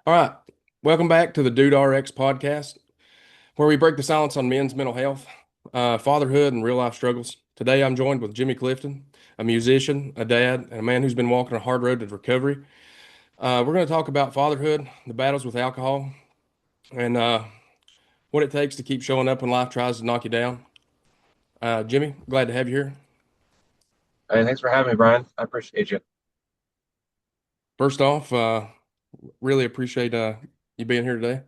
All right. Welcome back to the DudeRX podcast, where we break the silence on men's mental health, fatherhood, and real life struggles. Today, I'm joined with Jimmy Clifton, a musician, a dad, and a man who's been walking a hard road to recovery. We're going to talk about fatherhood, the battles with alcohol, and what it takes to keep showing up when life tries to knock you down. Jimmy, glad to have you here. Hey, thanks for having me, Brian. I appreciate you. First off, really appreciate you being here today.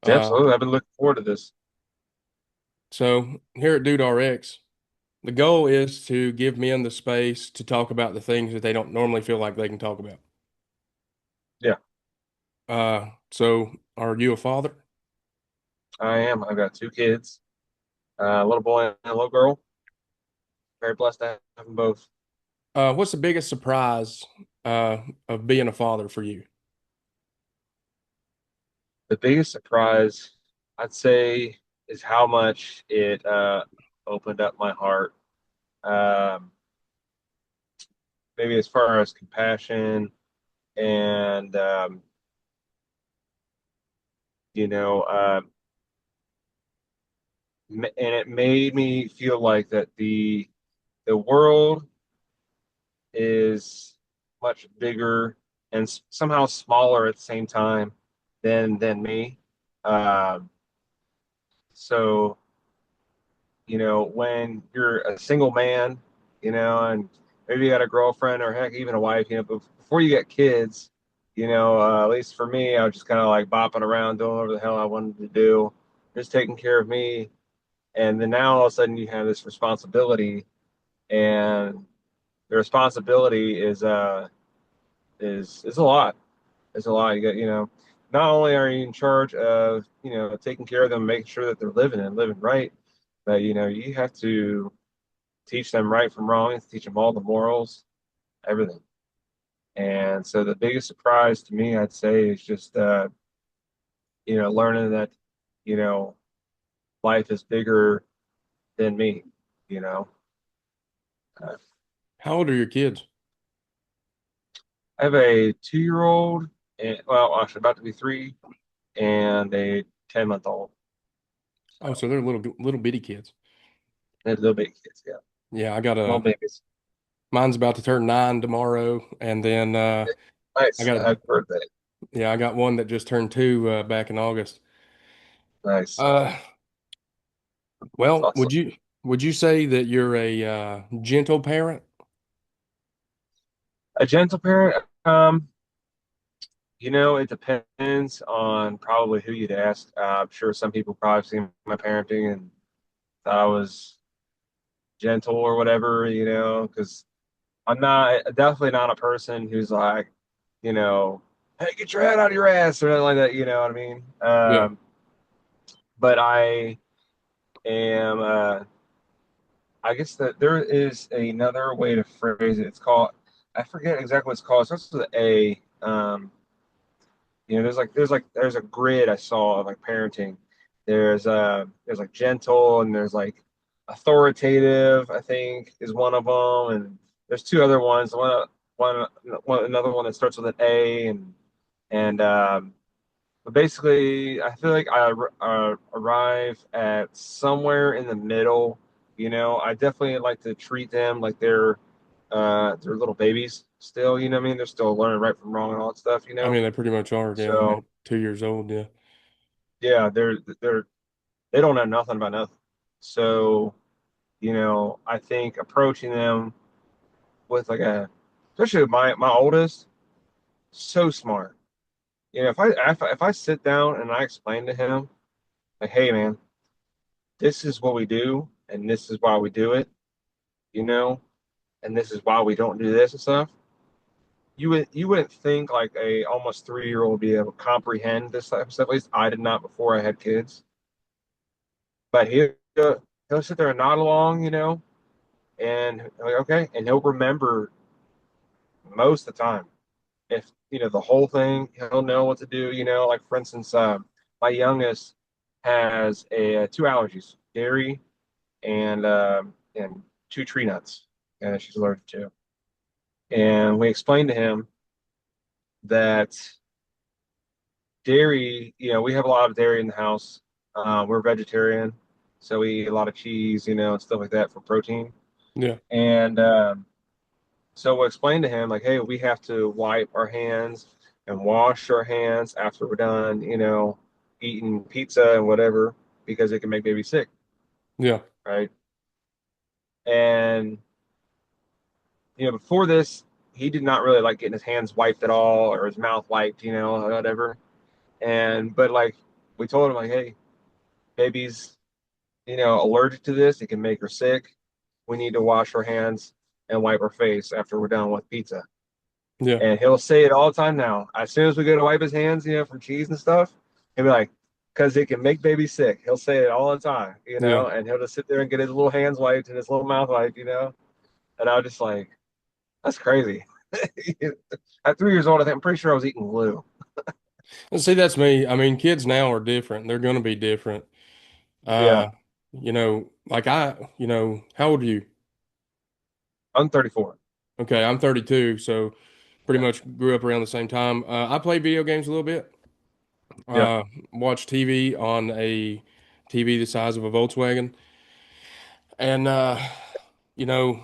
Yeah, Uh, absolutely. I've been looking forward to this. so, here at DudeRX, the goal is to give men the space to talk about the things that they don't normally feel like they can talk about. Yeah, So are you a father? I am. I've got two kids, a little boy and a little girl. Very blessed to have them both. What's the biggest surprise of being a father for you? The biggest surprise, I'd say, is how much it opened up my heart. Um, Maybe as far as compassion and you know, and it made me feel like that the world is much bigger and somehow smaller at the same time than me. Um, so when you're a single man, and maybe you got a girlfriend or heck even a wife, but before you get kids, at least for me, I was just kind of like bopping around doing whatever the hell I wanted to do, just taking care of me. And then now all of a sudden you have this responsibility, and the responsibility is a lot. It's a lot. You got, not only are you in charge of, taking care of them, making sure that they're living and living right, but you have to teach them right from wrong, teach them all the morals, everything. And so the biggest surprise to me, I'd say, is just learning that, you know, life is bigger than me. You know, uh, How old are your kids? I have a 2 year old, and well, actually about to be three, and a 10 month old. Oh, So so they're little bitty kids. they're little big kids, yeah, Yeah, I got little a babies. mine's about to turn 9 tomorrow, and then I Nice. got Happy birthday. I got one that just turned 2 back in August. Nice. Uh, That's well, awesome. would you say that you're a gentle parent? A gentle parent, it depends on probably who you'd ask. I'm sure some people probably seen my parenting and thought I was gentle or whatever, because I'm not definitely not a person who's like, you know, hey, get your head out of your ass or anything like that. You know what I mean? Yeah. But I am. I guess that there is another way to phrase it. It's called. I forget exactly what it's called. It starts with an A. There's a grid I saw of like parenting. There's like gentle and there's like authoritative, I think is one of them, and there's two other ones. One another one that starts with an A, and but basically I feel like I arrive at somewhere in the middle. I definitely like to treat them like they're little babies still. You know what I mean? They're still learning right from wrong and all that stuff. I mean, they pretty much are. Yeah, So they're 2 years old. Yeah. yeah, they don't know nothing about nothing. So, I think approaching them with like especially my oldest, so smart. If I sit down and I explain to him like, hey man, this is what we do and this is why we do it, you know, and this is why we don't do this and stuff. You wouldn't think like a almost 3 year old would be able to comprehend this type of stuff. At least I did not before I had kids. But he'll sit there and nod along, and like, okay, and he'll remember most of the time. If the whole thing, he'll know what to do. Like for instance, my youngest has two allergies: dairy and two tree nuts, and she's allergic to. And we explained to him that dairy, we have a lot of dairy in the house. We're vegetarian, so we eat a lot of cheese, and stuff like that for protein. Yeah. And so we'll explain to him like, hey, we have to wipe our hands and wash our hands after we're done, eating pizza and whatever, because it can make baby sick, Yeah. right? And before this, he did not really like getting his hands wiped at all or his mouth wiped, whatever. And but like we told him like, hey, baby's allergic to this. It can make her sick. We need to wash our hands and wipe our face after we're done with pizza. Yeah. And he'll say it all the time now. As soon as we go to wipe his hands, from cheese and stuff, he'll be like, because it can make baby sick. He'll say it all the time, Yeah. and he'll just sit there and get his little hands wiped and his little mouth wiped. And I was just like, that's crazy. At 3 years old, I'm pretty sure I was eating glue. And see, that's me. I mean, kids now are different. They're going to be different. Yeah, Uh, how old are you? I'm 34. Okay, I'm 32, so pretty much grew up around the same time. I play video games a little bit. Yeah, Uh, watch TV on a TV the size of a Volkswagen, and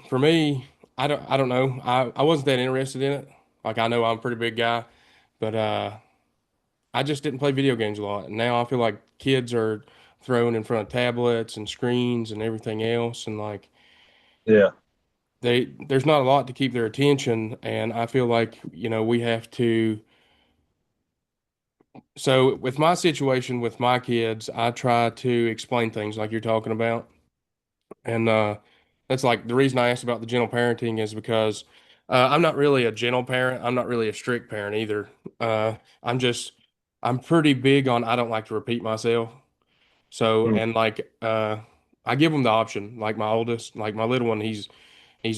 for me, I don't know. I wasn't that interested in it. Like I know I'm a pretty big guy, but I just didn't play video games a lot. And now I feel like kids are thrown in front of tablets and screens and everything else, and like yeah. there's not a lot to keep their attention. And I feel like we have to. So with my situation with my kids, I try to explain things like you're talking about. And that's like the reason I asked about the gentle parenting is because I'm not really a gentle parent. I'm not really a strict parent either. Uh, I'm just, I'm pretty big on I don't like to repeat myself. So, Mm. and like, I give them the option. Like my oldest, like my little one, he's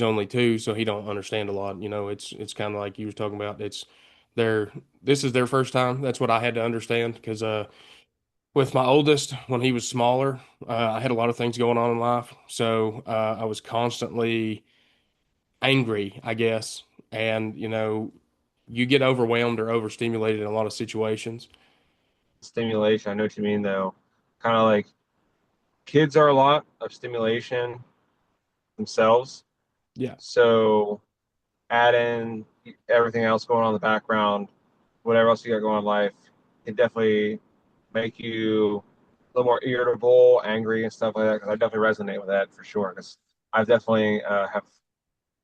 only 2, so he don't understand a lot. It's kind of like you was talking about. It's their this is their first time. That's what I had to understand because with my oldest, when he was smaller, I had a lot of things going on in life. So I was constantly angry, I guess. And, you get overwhelmed or overstimulated in a lot of situations. Stimulation. I know what you mean, though. Kind of like kids are a lot of stimulation themselves. Yeah. So add in everything else going on in the background, whatever else you got going on in life, it definitely make you a little more irritable, angry, and stuff like that. Because I definitely resonate with that for sure. Because I've definitely have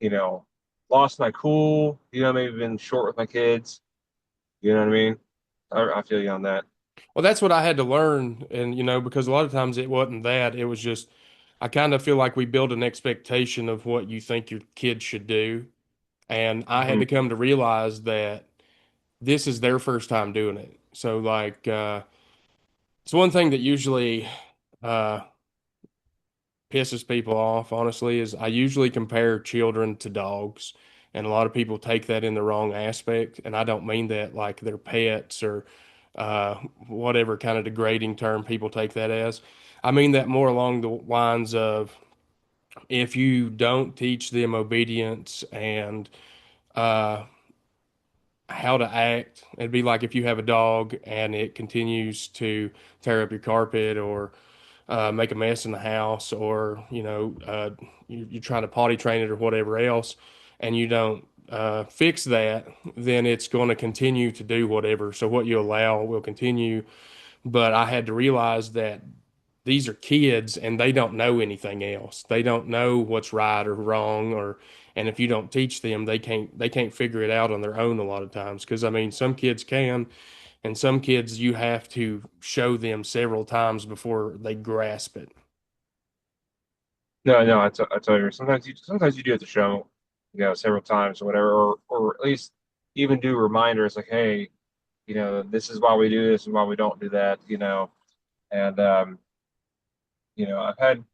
you know lost my cool. Maybe been short with my kids. You know what I mean? I feel you on that. Well, that's what I had to learn. And, because a lot of times it wasn't that. It was just, I kind of feel like we build an expectation of what you think your kids should do. And I had Hmm. to come to realize that this is their first time doing it. So, like, it's one thing that usually uh, pisses people off, honestly, is I usually compare children to dogs. And a lot of people take that in the wrong aspect. And I don't mean that like they're pets or uh, whatever kind of degrading term people take that as. I mean that more along the lines of if you don't teach them obedience and uh, how to act, it'd be like if you have a dog and it continues to tear up your carpet or make a mess in the house, or you're trying to potty train it or whatever else, and you don't fix that, then it's going to continue to do whatever. So what you allow will continue. But I had to realize that these are kids and they don't know anything else. They don't know what's right or wrong, and if you don't teach them, they can't figure it out on their own a lot of times. Because I mean, some kids can, and some kids you have to show them several times before they grasp it. No, no, I tell you. Sometimes you do have to show, several times or whatever, or at least even do reminders like, hey, this is why we do this and why we don't do that. And I've had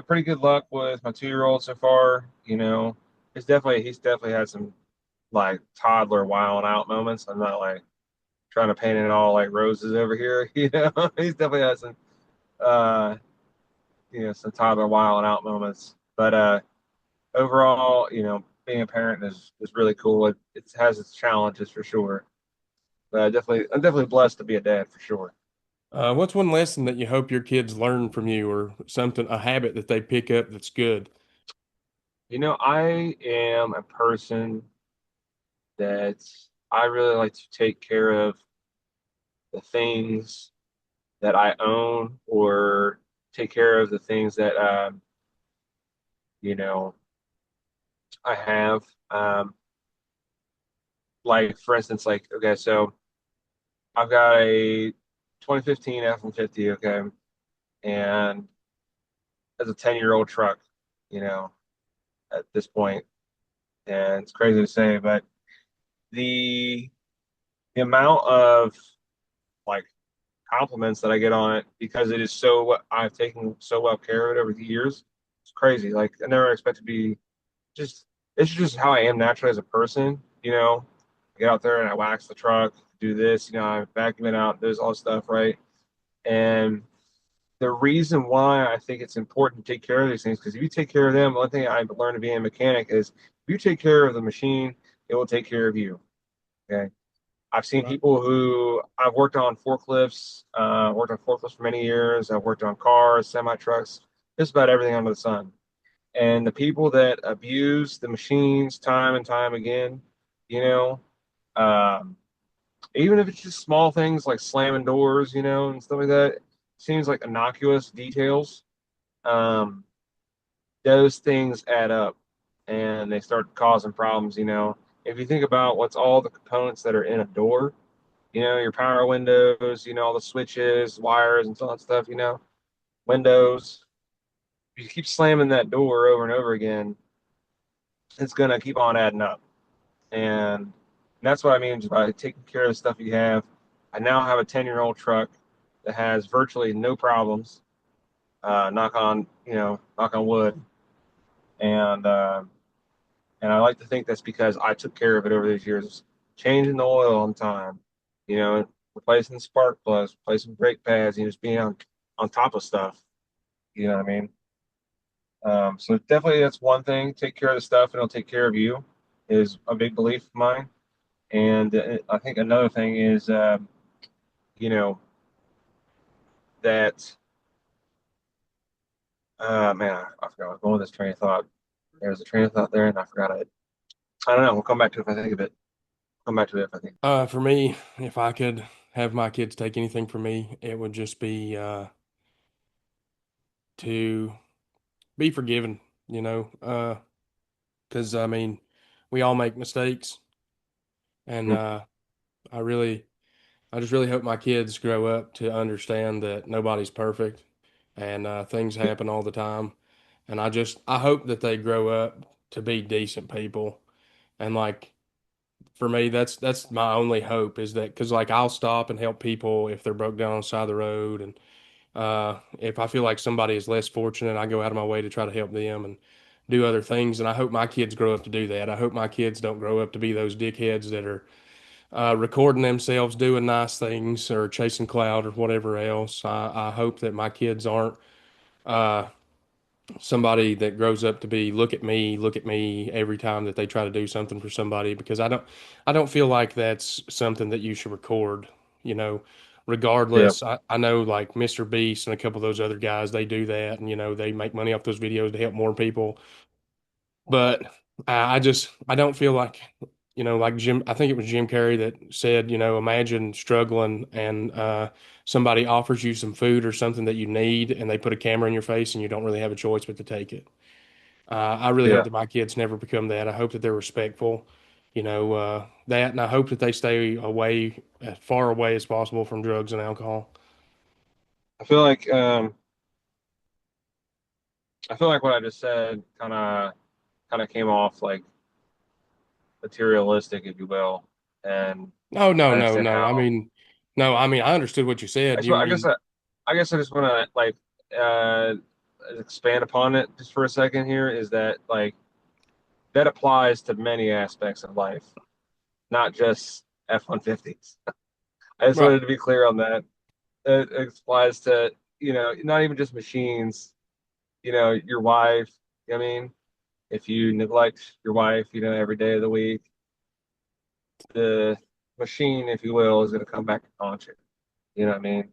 pretty good luck with my 2-year-old so far. He's definitely had some like toddler wilding out moments. I'm not like trying to paint it all like roses over here. He's definitely had uh some toddler wilding out moments. But overall, being a parent is really cool. It has its challenges for sure. I'm definitely blessed to be a dad for sure. What's one lesson that you hope your kids learn from you, or something, a habit that they pick up that's good? I am a person that I really like to take care of the things that I own or take care of the things that you know, I have. Um, like for instance, like okay, so I've got a 2015 F-150, okay, and it's a 10-year-old truck, you know, at this point, and it's crazy to say, but the the amount of like compliments that I get on it because it is so I've taken so well care of it over the years. It's crazy. Like I never expect to be just it's just how I am naturally as a person, you know. I get out there and I wax the truck, do this, I vacuum it out, there's all this stuff, right? And the reason why I think it's important to take care of these things, because if you take care of them, one thing I've learned to be a mechanic is if you take care of the machine, it will take care of you. Okay. I've seen Right. people who I've worked on forklifts for many years. I've worked on cars, semi trucks, just about everything under the sun. And the people that abuse the machines time and time again, you know, um, even if it's just small things like slamming doors, and stuff like that, seems like innocuous details. Um, those things add up and they start causing problems, If you think about what's all the components that are in a door, your power windows, all the switches, wires, and all that stuff, windows. If you keep slamming that door over and over again, it's gonna keep on adding up. And that's what I mean by taking care of the stuff you have. I now have a 10-year-old truck that has virtually no problems. Knock on wood. And and I like to think that's because I took care of it over these years, changing the oil on time, replacing spark plugs, replacing brake pads, just being on top of stuff. You know what I mean? So definitely that's one thing. Take care of the stuff and it'll take care of you is a big belief of mine. And I think another thing is, you know, that, man, I forgot I was going with this train of thought. There's a train of thought there and I forgot it. I don't know. We'll come back to it if I think of it. Come back to it if I think. For me, if I could have my kids take anything from me, it would just be to be forgiven, you know, because I mean, we all make mistakes, and Mm. I really, I just really hope my kids grow up to understand that nobody's perfect, and things happen all the time, and I hope that they grow up to be decent people, and like for me, that's my only hope is that because like I'll stop and help people if they're broke down on the side of the road, and if I feel like somebody is less fortunate, I go out of my way to try to help them and do other things. And I hope my kids grow up to do that. I hope my kids don't grow up to be those dickheads that are recording themselves doing nice things or chasing cloud or whatever else. I hope that my kids aren't uh, somebody that grows up to be look at me every time that they try to do something for somebody because I don't feel like that's something that you should record, you know. Yeah, Regardless, I know like Mr. Beast and a couple of those other guys, they do that and they make money off those videos to help more people. But I don't feel like like Jim, I think it was Jim Carrey that said, imagine struggling and somebody offers you some food or something that you need and they put a camera in your face and you don't really have a choice but to take it. I really hope yeah. that my kids never become that. I hope that they're respectful, that, and I hope that they stay away, as far away as possible from drugs and alcohol. I feel like what I just said kind of came off like materialistic, if you will, and No, no, I no, understand no. how. No, I mean, I understood what you said. You I guess mean, I just want to like uh, expand upon it just for a second here. Is that like that applies to many aspects of life, not just F-150s. I just right. wanted to be clear on that. It applies to not even just machines. Your wife. I mean, if you neglect your wife, every day of the week, machine, if you will, is going to come back to haunt you. You know what I mean?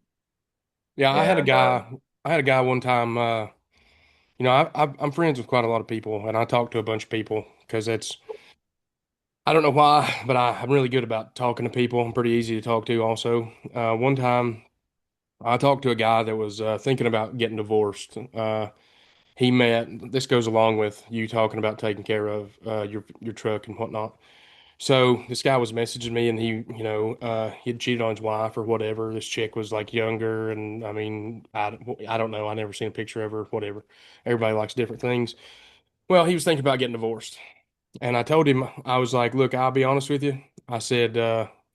Yeah, And I had a guy one time. I'm friends with quite a lot of people, and I talk to a bunch of people because I don't know why, but I'm really good about talking to people. I'm pretty easy to talk to. Also, one time I talked to a guy that was thinking about getting divorced. He met. This goes along with you talking about taking care of your truck and whatnot. So this guy was messaging me, and he had cheated on his wife or whatever. This chick was like younger, and I mean, I don't know. I never seen a picture of her. Whatever. Everybody likes different things. Well, he was thinking about getting divorced, and I told him, I was like, look, I'll be honest with you. I said,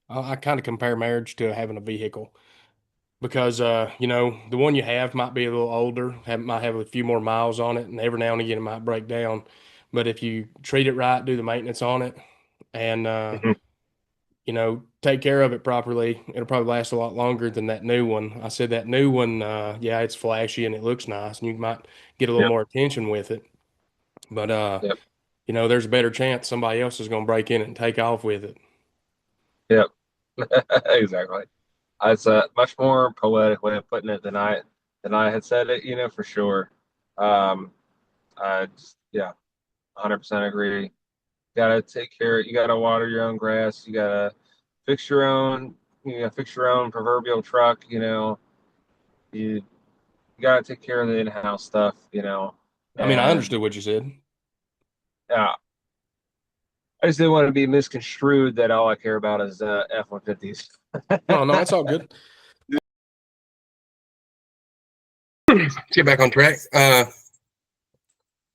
I kind of compare marriage to having a vehicle because the one you have might be a little older, might have a few more miles on it, and every now and again it might break down. But if you treat it right, do the maintenance on it, and mhm, take care of it properly, it'll probably last a lot longer than that new one. I said that new one, yeah, it's flashy and it looks nice, and you might get a little yep, more attention with it. But yep, there's a better chance somebody else is going to break in it and take off with it. yep, exactly. It's a much more poetic way of putting it than I had said it. For sure. Um, yeah, 100% agree. Gotta take care. You gotta water your own grass. You gotta fix your own. Fix your own proverbial truck. You you gotta take care of the in-house stuff. I mean, I And understood what you said. yeah, I just didn't want to be misconstrued that all I care about is F-150s. No, no, it's all good. Let's get back on track.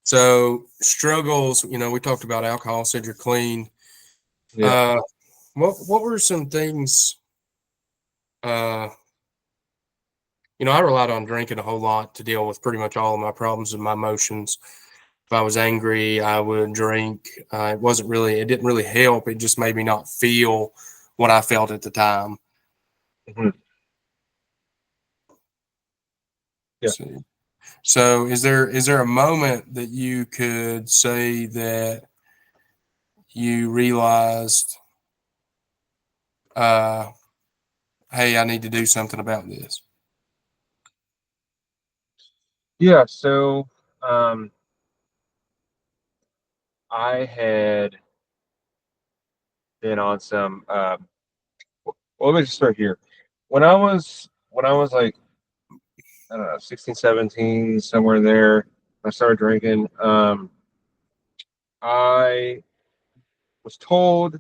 So struggles, we talked about alcohol, said you're clean. Yeah. Uh, what were some things? Uh, I relied on drinking a whole lot to deal with pretty much all of my problems and my emotions. If I was angry, I would drink. It didn't really help. It just made me not feel what I felt at the time. Mhm. Yeah. So, so is there a moment that you could say that you realized, uh, hey, I need to do something about this? Yeah. So, um, I had been on some. Well, let me just start here. When I was like, I don't know, 16, 17, somewhere in there, I started drinking. I was told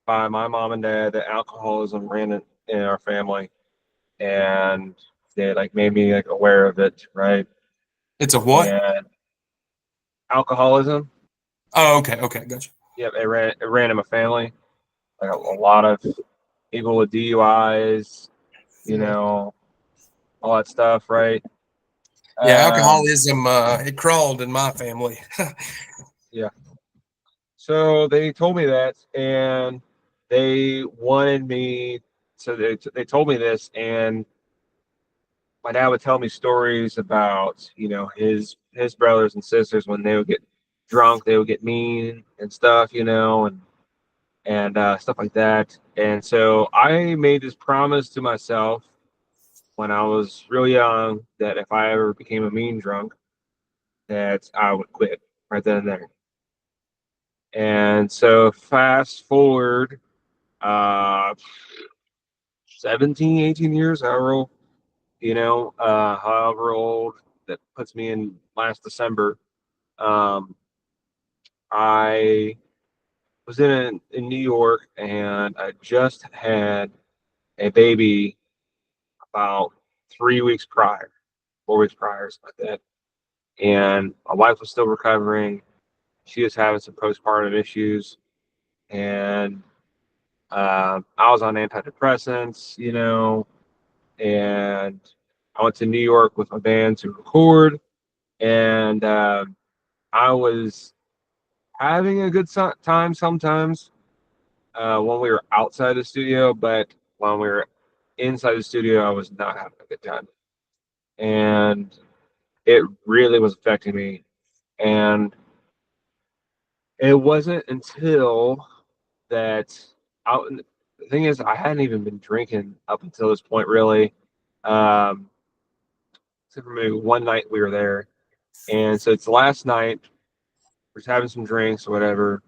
by my mom and dad that alcoholism ran in our family, and they like made me like aware of it, right? It's a what? And alcoholism, Oh, okay, okay, gotcha. yep, it ran in my family. Like a lot of people with DUIs, you Yeah, know, all that stuff, right? yeah. Um, Alcoholism, it crawled in my family. yeah. So they told me that, and they wanted me. So they told me this, and my dad would tell me stories about his brothers and sisters when they would get drunk, they would get mean and stuff, and stuff like that. And so I made this promise to myself when I was real young that if I ever became a mean drunk, that I would quit right then and there. And so fast forward 17, 18 years, however old that puts me in last December. Um, I was in New York, and I just had a baby about 3 weeks prior, 4 weeks prior, something like that. And my wife was still recovering. She was having some postpartum issues, and I was on antidepressants, and I went to New York with my band to record, and I was having a good time sometimes when we were outside the studio, but when we were inside the studio, I was not having a good time, and it really was affecting me. And it wasn't until that out in, the thing is, I hadn't even been drinking up until this point, really. Um, except for maybe one night we were there, and so it's the last night. We're just having some drinks or whatever,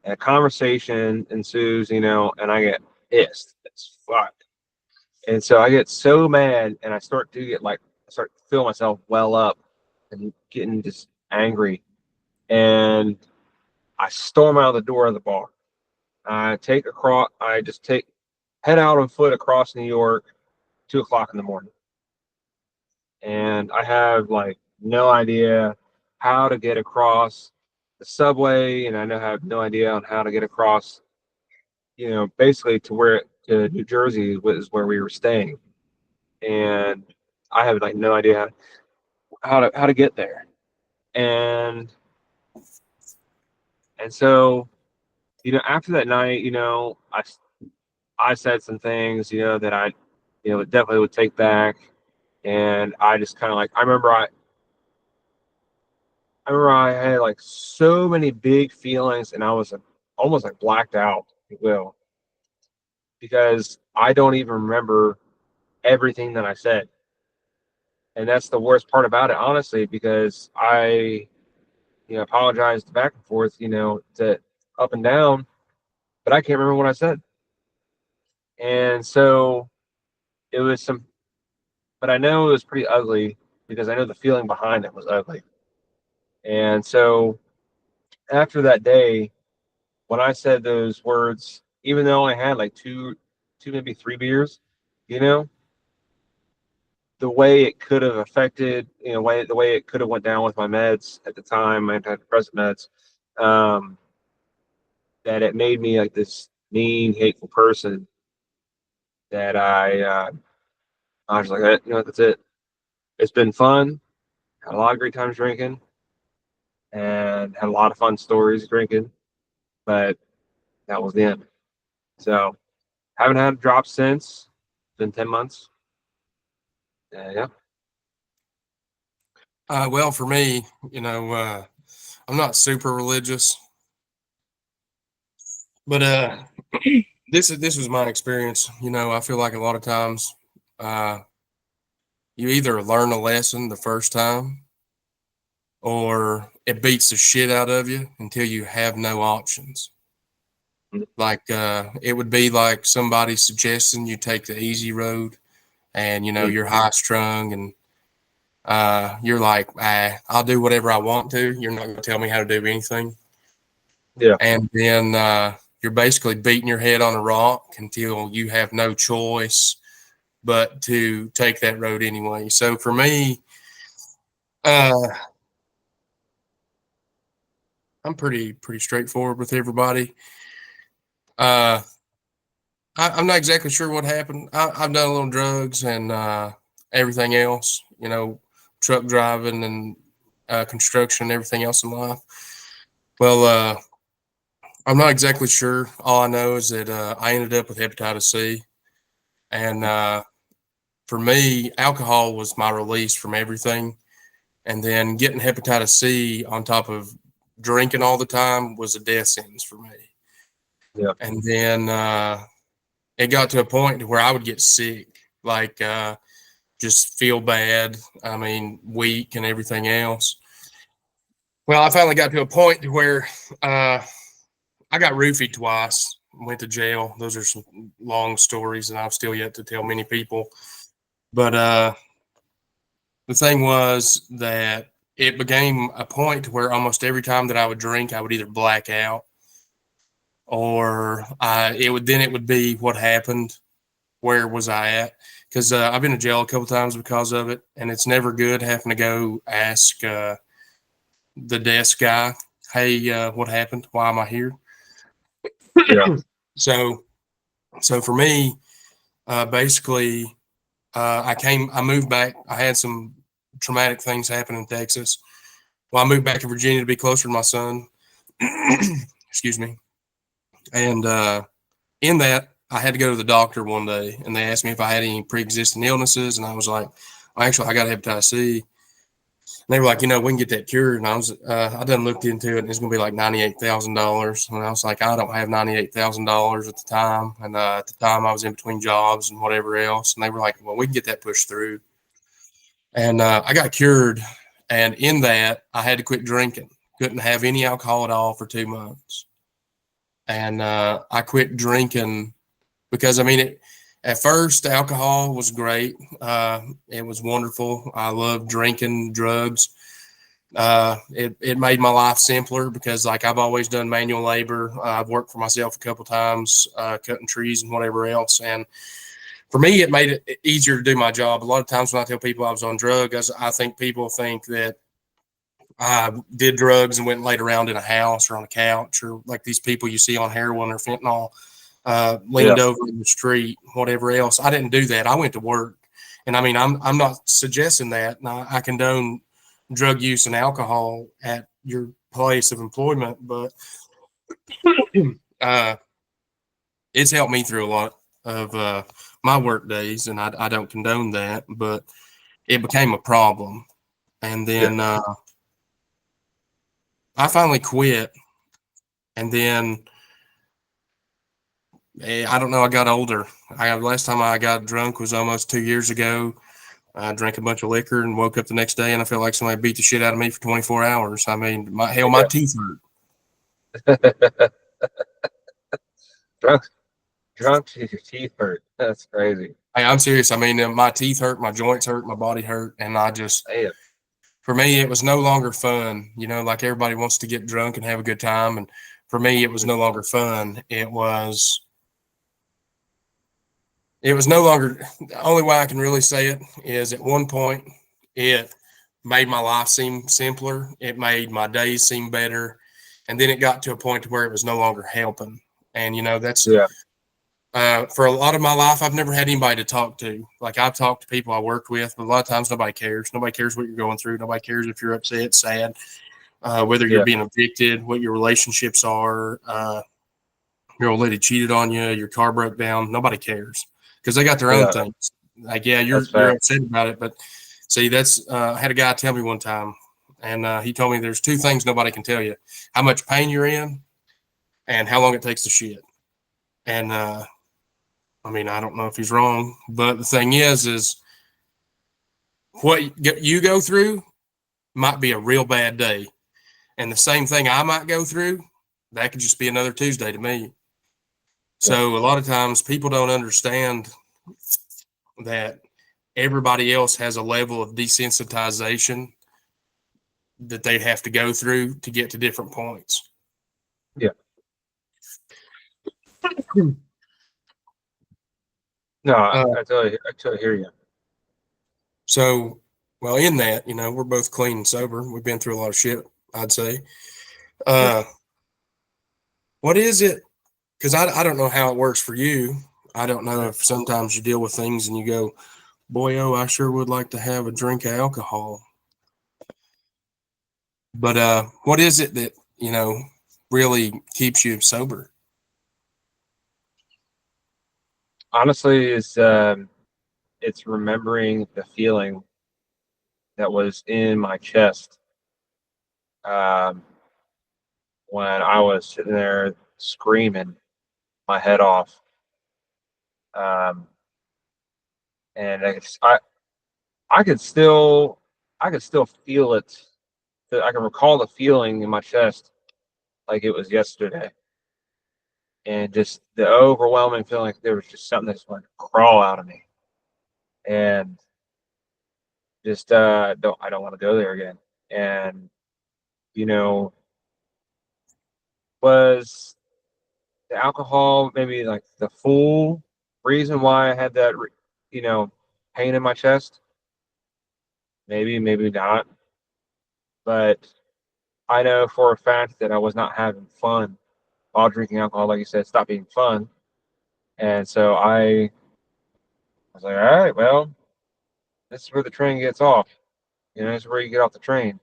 and a conversation ensues, and I get pissed as fuck. And so I get so mad, and I start to get like, I start to feel myself well up and getting just angry. And I storm out of the door of the bar. I just head out on foot across New York, 2 o'clock in the morning. And I have like no idea how to get across the subway, and have no idea on how to get across, basically to New Jersey was where we were staying. And I have like no idea how to get there. And so, after that night, I said some things, that I, definitely would take back. And I just kind of like, I remember I had like so many big feelings, and I was like, almost like blacked out, if you will, because I don't even remember everything that I said. And that's the worst part about it, honestly, because I, apologized back and forth, to up and down, but I can't remember what I said. And so it was but I know it was pretty ugly because I know the feeling behind it was ugly. And so after that day, when I said those words, even though I had like two, maybe three beers, you know, the way it could have affected, the way it could have went down with my meds at the time, my antidepressant meds, um, that it made me like this mean, hateful person. That I was like, that's it. It's been fun. Had a lot of great times drinking, and had a lot of fun stories drinking, but that was the end. So haven't had a drop since. It's been 10 months. Yeah. Well, for me, I'm not super religious, but this was my experience. I feel like a lot of times, uh, you either learn a lesson the first time, or it beats the shit out of you until you have no options. Like it would be like somebody suggesting you take the easy road, and Mm. you're high strung, and you're like, I'll do whatever I want to. You're not going to tell me how to do anything. Yeah. And then you're basically beating your head on a rock until you have no choice but to take that road anyway. So for me, uh, I'm pretty straightforward with everybody. Uh, I'm not exactly sure what happened. I've done a little drugs and everything else, truck driving and construction and everything else in life. Well, I'm not exactly sure. All I know is that I ended up with hepatitis C. And for me, alcohol was my release from everything. And then getting hepatitis C on top of drinking all the time was a death sentence for me. Yeah. And then it got to a point where I would get sick, like just feel bad. I mean, weak and everything else. Well, I finally got to a point where I got roofied twice, went to jail. Those are some long stories, and I've still yet to tell many people. But the thing was that it became a point where almost every time that I would drink, I would either black out, or it would be what happened. Where was I at? Because I've been to jail a couple times because of it, and it's never good having to go ask the desk guy, "Hey, what happened? Why am I here?" Yeah. So, so for me, basically, I moved back. I had some traumatic things happen in Texas. Well, I moved back to Virginia to be closer to my son. Excuse me. And in that, I had to go to the doctor one day, and they asked me if I had any pre-existing illnesses, and I was like, well, actually, I got hepatitis C. they were like, we can get that cured. And I done looked into it, and it's going to be like $98,000. And I was like, I don't have $98,000 at the time. And at the time, I was in between jobs and whatever else. And they were like, well, we can get that pushed through. And I got cured. And in that, I had to quit drinking. Couldn't have any alcohol at all for 2 months. And I quit drinking because, at first, alcohol was great. It was wonderful. I loved drinking, drugs. It made my life simpler because, like, I've always done manual labor. I've worked for myself a couple times, cutting trees and whatever else. And for me, it made it easier to do my job. A lot of times when I tell people I was on drugs, I think people think that I did drugs and went and laid around in a house or on a couch, or like these people you see on heroin or fentanyl, Yeah, leaned over in the street, whatever else. I didn't do that. I went to work. And I'm not suggesting that. And I condone drug use and alcohol at your place of employment, but uh, it's helped me through a lot of my work days, and I don't condone that, but it became a problem. And yeah, then I finally quit, and then I don't know. I got older. Last time I got drunk was almost 2 years ago. I drank a bunch of liquor and woke up the next day, and I felt like somebody beat the shit out of me for 24 hours. My yeah. teeth hurt. Drunk, drunk, till your teeth hurt. That's crazy. Hey, I'm serious. My teeth hurt, my joints hurt, my body hurt, and Man, for me, it was no longer fun. Like everybody wants to get drunk and have a good time, and for me, it was no longer fun. It was no longer. The only way I can really say it is at one point, it made my life seem simpler. It made my days seem better, and then it got to a point where it was no longer helping. And that's yeah, for a lot of my life, I've never had anybody to talk to. Like, I've talked to people I worked with, but a lot of times nobody cares. Nobody cares what you're going through. Nobody cares if you're upset, sad, whether you're yeah, being evicted, what your relationships are. Your old lady cheated on you, your car broke down. Nobody cares because they got their own yeah. things. Like, yeah, That's you're facts. upset about it, but see, that's I had a guy tell me one time, and he told me there's two things nobody can tell you: how much pain you're in, and how long it takes to shit. And I don't know if he's wrong, but the thing is what you go through might be a real bad day, and the same thing I might go through, that could just be another Tuesday to me. Yeah, So a lot of times people don't understand that everybody else has a level of desensitization that they have to go through to get to different points. yeah. No, Uh, I totally hear you. so, well, in that, we're both clean and sober. We've been through a lot of shit, I'd say. Yeah. Uh, what is it? Because I don't know how it works for you. I don't know if sometimes you deal with things and you go, boy, oh, I sure would like to have a drink of alcohol. But what is it that, really keeps you sober? Honestly, it's remembering the feeling that was in my chest um, when I was sitting there screaming my head off, um, and I could still feel it. I can recall the feeling in my chest like it was yesterday, and just the overwhelming feeling like there was just something that's going to crawl out of me, and just don't I don't want to go there again. And you know, was the alcohol maybe like the full reason why I had that you know pain in my chest? Maybe, maybe not. But I know for a fact that I was not having fun while drinking alcohol. Like you said, stop being fun. And so I was like, all right, well, this is where the train gets off. This is where you get off the train.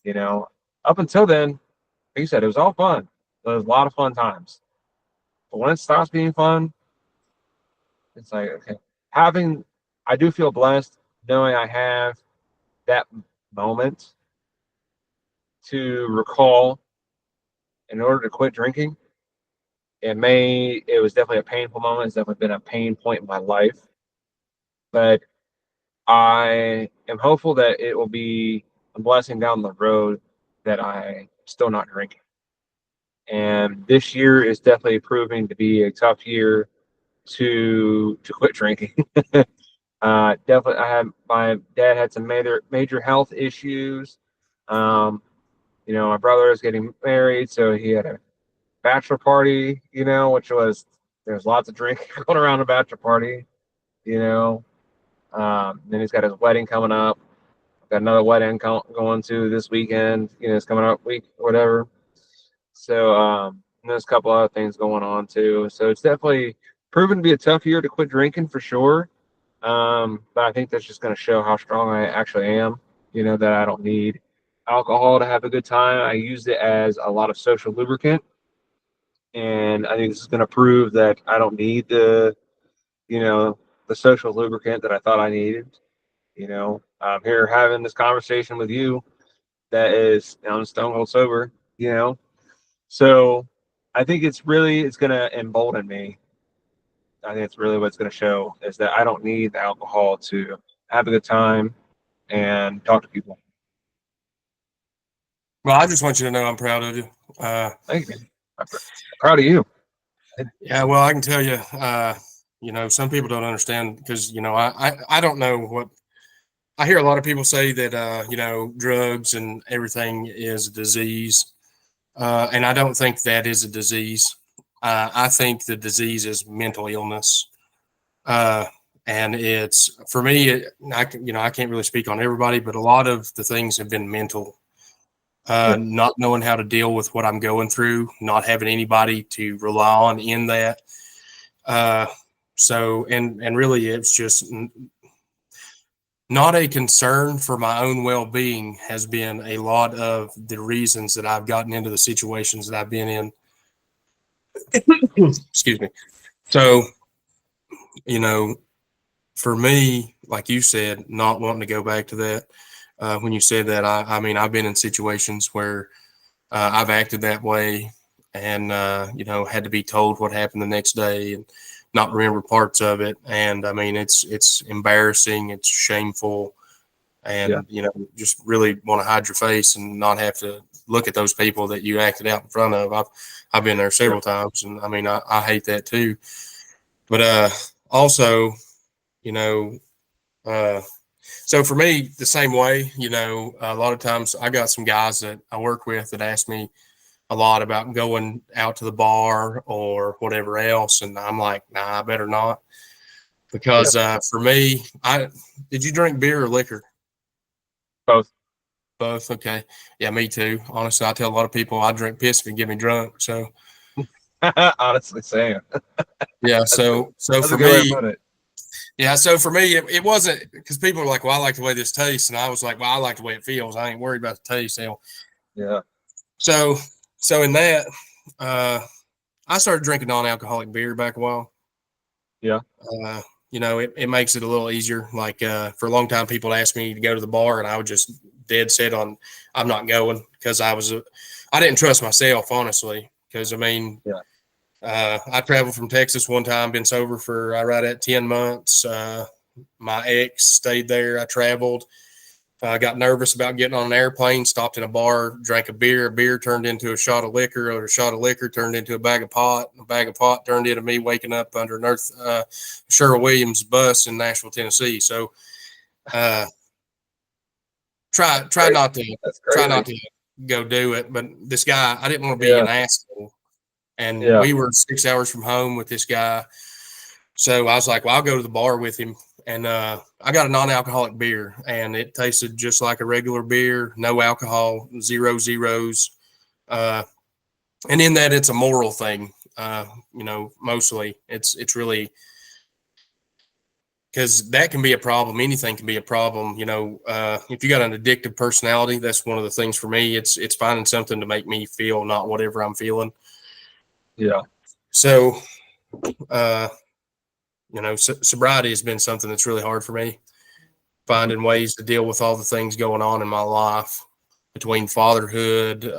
You know, up until then, like you said, it was all fun. It was a lot of fun times. But when it stops being fun, it's like, okay, having, I do feel blessed knowing I have that. moment to recall in order to quit drinking. It was definitely a painful moment. It's definitely been a pain point in my life, but I am hopeful that it will be a blessing down the road that I'm still not drinking. And this year is definitely proving to be a tough year to quit drinking. Definitely, my dad had some major health issues. Um, my brother is getting married, so he had a bachelor party. Which was there's lots of drinking going around a bachelor party. You know, then he's got his wedding coming up. Got another wedding going to this weekend. It's coming up week, whatever. So there's a couple other things going on too. So it's definitely proven to be a tough year to quit drinking for sure. But I think that's just going to show how strong I actually am. That I don't need alcohol to have a good time. I use it as a lot of social lubricant, and I think this is going to prove that I don't need you know, the social lubricant that I thought I needed. I'm here having this conversation with you that is I'm stone cold sober. So I think it's going to embolden me. I think it's really what's going to show is that I don't need the alcohol to have a good time and talk to people. Well, I just want you to know I'm proud of you. Thank you. I'm proud of you. Yeah, well, I can tell you, some people don't understand because, I don't know what I hear a lot of people say that, drugs and everything is a disease. And I don't think that is a disease. I think the disease is mental illness. Uh, and it's for me, I can't really speak on everybody, but a lot of the things have been mental. Yeah. Not knowing how to deal with what I'm going through, not having anybody to rely on in that. Uh, and really, it's just not a concern for my own well-being has been a lot of the reasons that I've gotten into the situations that I've been in. Excuse me. So, you know, for me, like you said, not wanting to go back to that. When you said that, I mean, I've been in situations where I've acted that way and, had to be told what happened the next day and not remember parts of it. And I mean, it's embarrassing. It's shameful. Yeah. And, just really want to hide your face and not have to look at those people that you acted out in front of. I've been there Yeah. several times and I mean, I hate that too. But, also, you know, uh, so for me, the same way, a lot of times I got some guys that I work with that ask me a lot about going out to the bar or whatever else. And I'm like, nah, I better not. Yeah. Because for me, did you drink beer or liquor? Both. Both. Okay. Yeah, me too. Honestly, I tell a lot of people I drink piss if you get me drunk. So Honestly saying. yeah. That's a, So that's a for good way to me, put it. yeah. So for me, it wasn't because people are like, well, I like the way this tastes. And I was like, well, I like the way it feels. I ain't worried about the taste. Yeah. So, so in that, uh, I started drinking non-alcoholic beer back a while. Yeah. Uh, it makes it a little easier. Like for a long time, people asked me to go to the bar, and I would just dead set on I'm not going because I didn't trust myself honestly. Because I mean, Yeah. I traveled from Texas one time, been sober for right at 10 months. My ex stayed there. I traveled. I got nervous about getting on an airplane, stopped in a bar, drank a beer. A beer turned into a shot of liquor, or a shot of liquor turned into a bag of pot. A bag of pot turned into me waking up under an Sherrill Williams bus in Nashville, Tennessee. So uh, try Crazy. not to That's try crazy. not to go do it. But this guy, I didn't want to be Yeah. an asshole, and Yeah. we were 6 hours from home with this guy. So I was like, well, I'll go to the bar with him. And I got a non-alcoholic beer, and it tasted just like a regular beer, no alcohol, zero zeros. Uh, and in that, it's a moral thing. Mostly it's really because that can be a problem. Anything can be a problem. If you got an addictive personality, that's one of the things for me. It's finding something to make me feel not whatever I'm feeling. Yeah. So, sobriety has been something that's really hard for me. finding ways to deal with all the things going on in my life between fatherhood,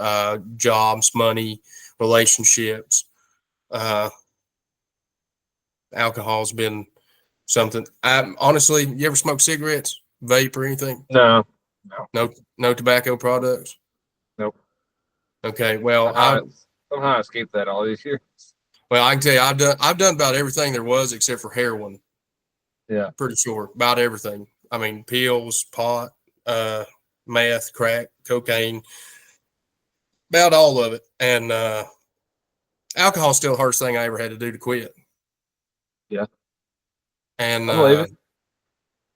jobs, money, relationships. Uh, Alcohol's been something. I honestly, you ever smoke cigarettes, vape, or anything? No, no, No, no tobacco products. nope. Okay, well, Somehow, somehow I escaped that all these years. I can tell you, I've done about everything there was except for heroin. Yeah, Pretty sure about everything. I mean, pills, pot, uh, meth, crack, cocaine, about all of it. And alcohol still the hardest thing I ever had to do to quit. yeah, And I believe it.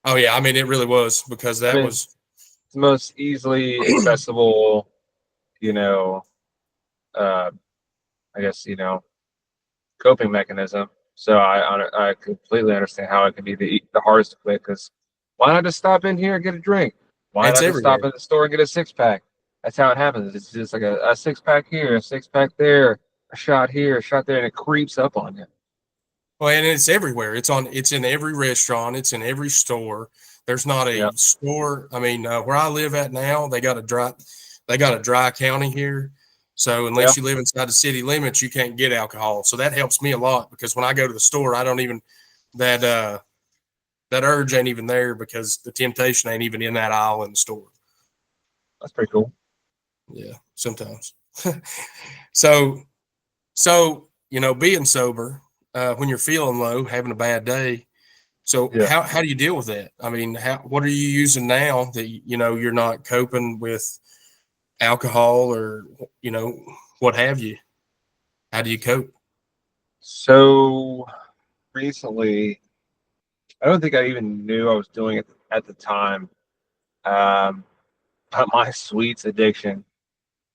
oh yeah, I mean, it really was because I that mean, was it's the most easily accessible, you know, uh, I guess, coping mechanism. So I completely understand how it can be the hardest to quit. Because why not just stop in here and get a drink? Why it's not just stop everywhere. at the store and get a 6 pack? That's how it happens. It's just like a 6 pack here, a 6 pack there, a shot here, a shot there, and it creeps up on you. Well, and it's everywhere. It's in every restaurant. It's in every store. There's not Yeah, a store. I mean, where I live at now, they got a dry county here. So yeah. unless you live inside the city limits, you can't get alcohol. So that helps me a lot because when I go to the store, I don't even that that urge ain't even there because the temptation ain't even in that aisle in the store. That's pretty cool. Yeah, sometimes. so so being sober, when you're feeling low, having a bad day. So Yeah. how do you deal with that? I mean, what are you using now that you're not coping with alcohol or you know what have you? How do you cope? So recently, I don't think I even knew I was doing it at the time. Um, but my sweets addiction,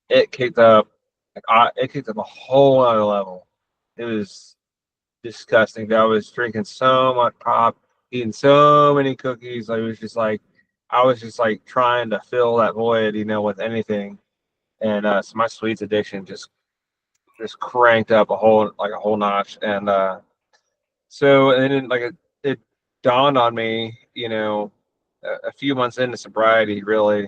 it kicked up. It kicked up a whole other level. It was disgusting. I was drinking so much pop, eating so many cookies. I was just like trying to fill that void, with anything. And so my sweets addiction just cranked up a whole notch. And and then it dawned on me, a few months into sobriety, really,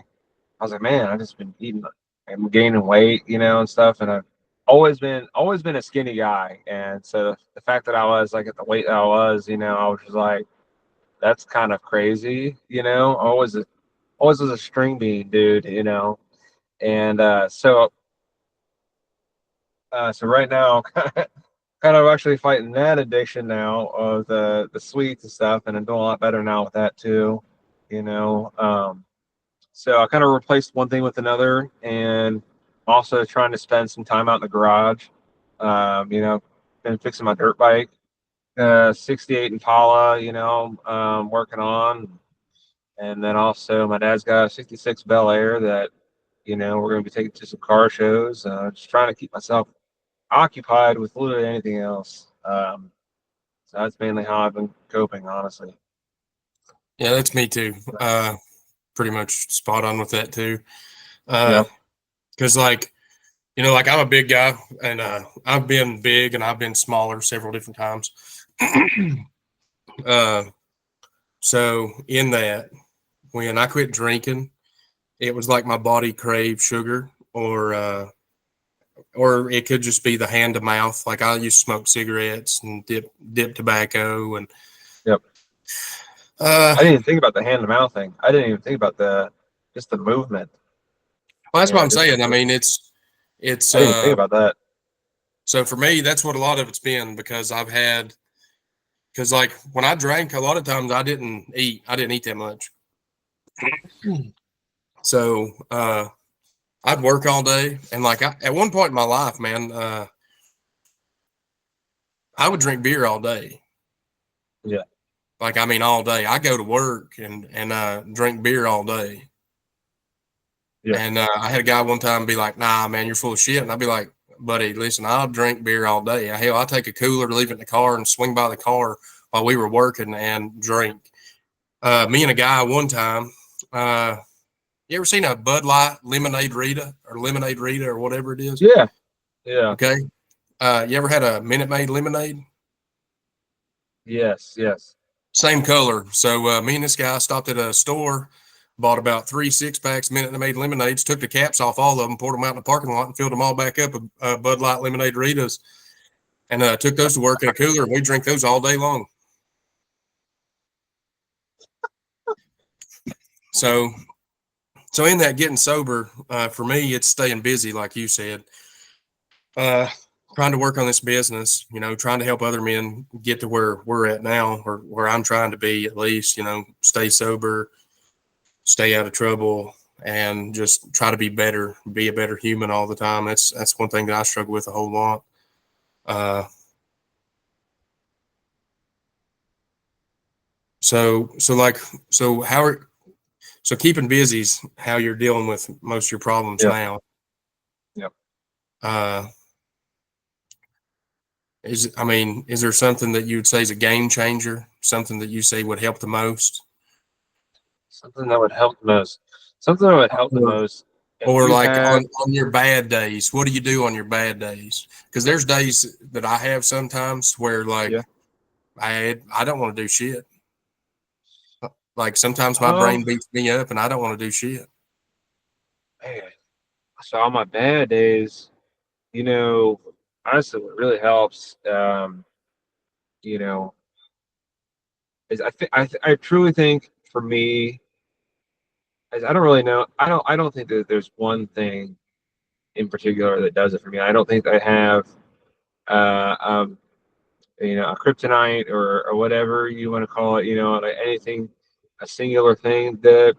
I was like, man, I've just been eating, I'm gaining weight, and stuff, and I've always been a skinny guy, and so the fact that I was like at the weight that I was, I was just like, that's kind of crazy, always was a string bean, dude, and so right now, kind of actually fighting that addiction now of the sweets and stuff, and I'm doing a lot better now with that too, you know. So I kind of replaced one thing with another, and also trying to spend some time out in the garage. Been fixing my dirt bike, 68 Impala, working on, and then also my dad's got a 66 Bel Air that, we're going to be taking to some car shows. Just trying to keep myself occupied with literally anything else. So that's mainly how I've been coping, honestly. Yeah, that's me too. Pretty much spot on with that too. Yeah. Because like I'm a big guy, and I've been big and I've been smaller several different times. uh, so in that, when I quit drinking, it was like my body craved sugar, or it could just be the hand to mouth. Like I used to smoke cigarettes and dip tobacco, and Yep. uh, I didn't even think about the hand to mouth thing. I didn't even think about the just the movement. well, that's what Yeah, I'm just saying. like I mean, it's I didn't even think about that. so for me, that's what a lot of it's been because because like when I drank, a lot of times I didn't eat that much. So I'd work all day, and like at one point in my life, man, I would drink beer all day. Yeah, Like I mean, all day. I go to work and drink beer all day. yeah, And I had a guy one time be like, "Nah, man, you're full of shit." And I'd be like, "Buddy, listen, I'll drink beer all day. Hell, I'll take a cooler, leave it in the car, and swing by the car while we were working and drink." Me and a guy one time. Uh, you ever seen a Bud Light Lemonade Rita or whatever it is? yeah, yeah. Okay. You ever had a Minute Maid lemonade? Yes, yes. Same color. So me and this guy stopped at a store, bought about 3 6-packs, minute and made lemonades, took the caps off all of them, poured them out in the parking lot, and filled them all back up with Bud Light lemonade Doritos, and took those to work in a cooler, and we drink those all day long. So, so in that getting sober, for me, it's staying busy, like you said. Uh, Trying to work on this business, trying to help other men get to where we're at now, or where I'm trying to be at least, stay sober, stay out of trouble, and just try to be better, be a better human all the time. That's one thing that I struggle with a whole lot. Uh, so like, so how are, so keeping busy is how you're dealing with most of your problems Yep. now. Yep. Uh, I mean, is there something that you would say is a game changer? Something that you say would help the most? Something that would help the most. Something that would help the Or, most if or you like had. on your bad days, what do you do on your bad days? Because there's days that I have sometimes where like Yeah. I don't want to do shit. Like sometimes my Um. brain beats me up and I don't want to do shit. Man, so on my bad days, honestly, what really helps, you know, is I truly think for me, is I don't really know. I don't think that there's one thing in particular that does it for me. I don't think I have, uh, um, a kryptonite or whatever you want to call it. Like anything, a singular thing that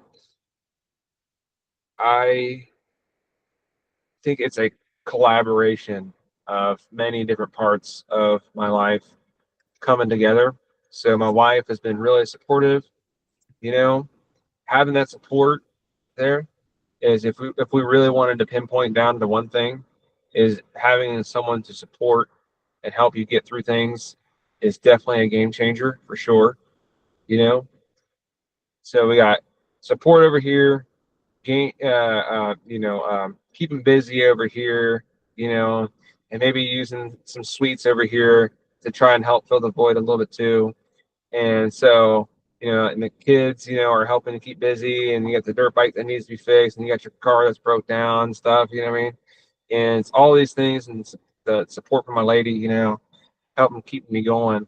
I think it's a collaboration of many different parts of my life coming together. So my wife has been really supportive. You know, Having that support there is if we really wanted to pinpoint down to one thing, is having someone to support and help you get through things is definitely a game changer for sure. You know, so we got support over here, keeping busy over here, you know, and maybe using some sweets over here to try and help fill the void a little bit too. And so, and the kids, are helping to keep busy, and you got the dirt bike that needs to be fixed, and you got your car that's broke down and stuff, you know what I mean? And it's all these things, and the support from my lady, helping keep me going.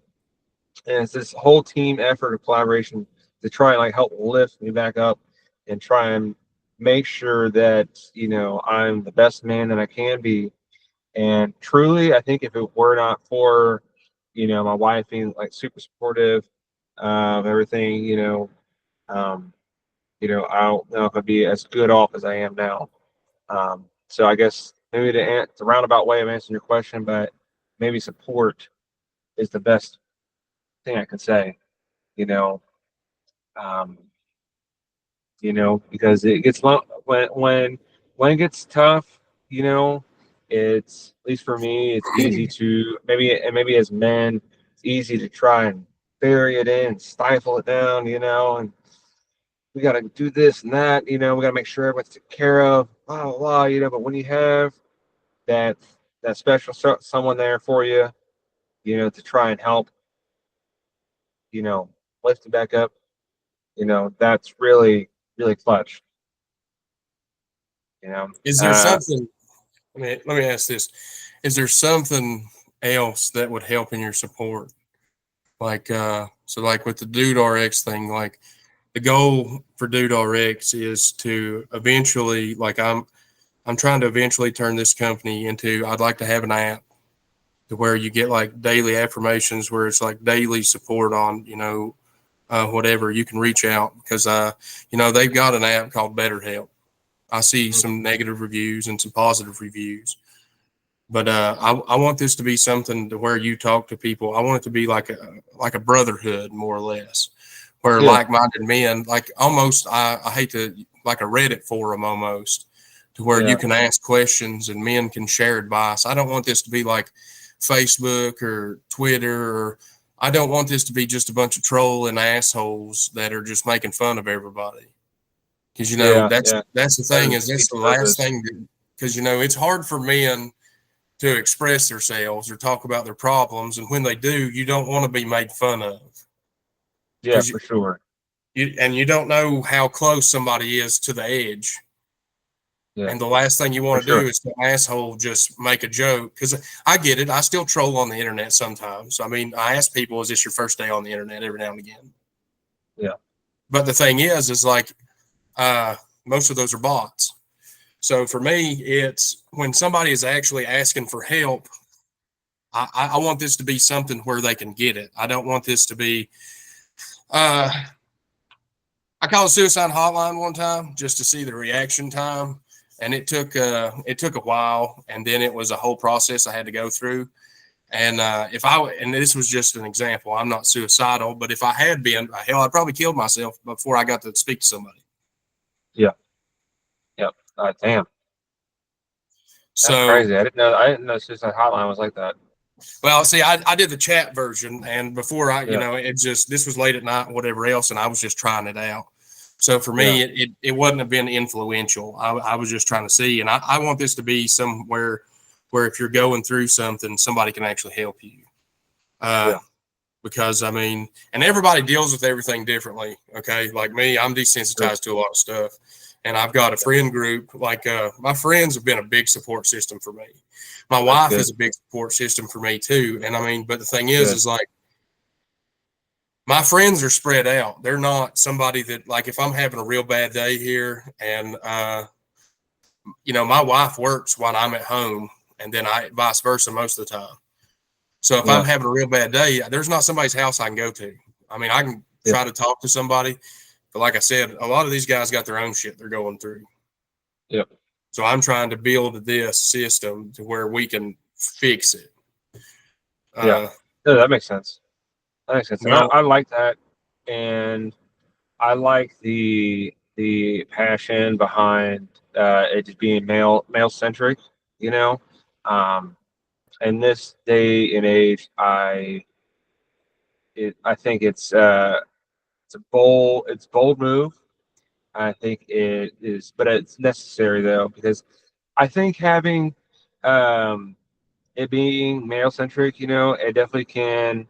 And it's this whole team effort of collaboration to try and like help lift me back up and try and make sure that, I'm the best man that I can be. And truly, I think if it were not for, my wife being like super supportive of everything, um, I don't know if I'd be as good off as I am now. So I guess maybe it's a roundabout way of answering your question, but maybe support is the best thing I could say, you know, um, because it gets when it gets tough, it's at least for me, it's easy to maybe as men, it's easy to try and bury it in, stifle it down, and we got to do this and that, we got to make sure everyone's taken care of, blah blah blah, But when you have that that special someone there for you, to try and help, you know, lift it back up, that's really really clutch, you know. Is there Uh, something? Let me ask this: is there something else that would help in your support? Like, so like with the Dude RX thing, like the goal for Dude RX is to eventually, like I'm trying to eventually turn this company into. I'd like to have an app to where you get like daily affirmations, where it's like daily support on, whatever you can reach out because, they've got an app called BetterHelp. I see mm, some negative reviews and some positive reviews. But I want this to be something to where you talk to people. I want it to be like a brotherhood, more or less, where yeah, like-minded men, like almost I hate to like a Reddit forum almost, to where you yeah, can ask questions and men can share advice. I don't want this to be like Facebook or Twitter, or I don't want this to be just a bunch of trolling assholes that are just making fun of everybody. Because yeah, that's yeah. that's the That thing, is is that's defeats the the last purpose. thing because it's hard for men to express themselves or talk about their problems. And when they do, you don't want to be made fun of. Yeah, for sure. You don't know how close somebody is to the edge. Yeah, And the last thing you for want to do sure. is the asshole just make a joke. Because I get it. I still troll on the internet sometimes. I mean, I ask people, is this your first day on the internet every now and again? Yeah, But the thing is like, uh, most of those are bots. So for me, it's when somebody is actually asking for help, I want this to be something where they can get it. I don't want this to be, uh, I called a suicide hotline one time just to see the reaction time, and it took a while, and then it was a whole process I had to go through. And if I and this was just an example, I'm not suicidal, but if I had been, hell, I'd probably killed myself before I got to speak to somebody. yeah, yeah. Damn, that's So, crazy. I didn't know. I didn't know Suicide Hotline was like that. well, see, I did the chat version, and before Yeah, it just this was late at night, and whatever else, and I was just trying it out. So for yeah, me, it wouldn't have been influential. I was just trying to see, and I want this to be somewhere where if you're going through something, somebody can actually help you. Uh, yeah, because I mean, and everybody deals with everything differently. Okay, like me, I'm sure. desensitized to a lot of stuff, and I've got a Yeah, friend group. Like my friends have been a big support system for me. My that's wife good. is a big support system for me too. And I mean, but the thing Good. is like my friends are spread out. They're not somebody that like if I'm having a real bad day here, and my wife works while I'm at home, and then I vice versa most of the time. So if I'm Yeah, having a real bad day, there's not somebody's house I can go to. I mean, I can yeah, try to talk to somebody, but like I said, a lot of these guys got their own shit they're going through. yeah, So I'm trying to build this system to where we can fix it. yeah. Uh, No, that makes sense. That makes sense. And well, I like that. And I like the passion behind it just being male centric, you know. Um, in this day and age, I think it's a bold move. I think it is, but it's necessary though because I think having um, it being male centric, it definitely can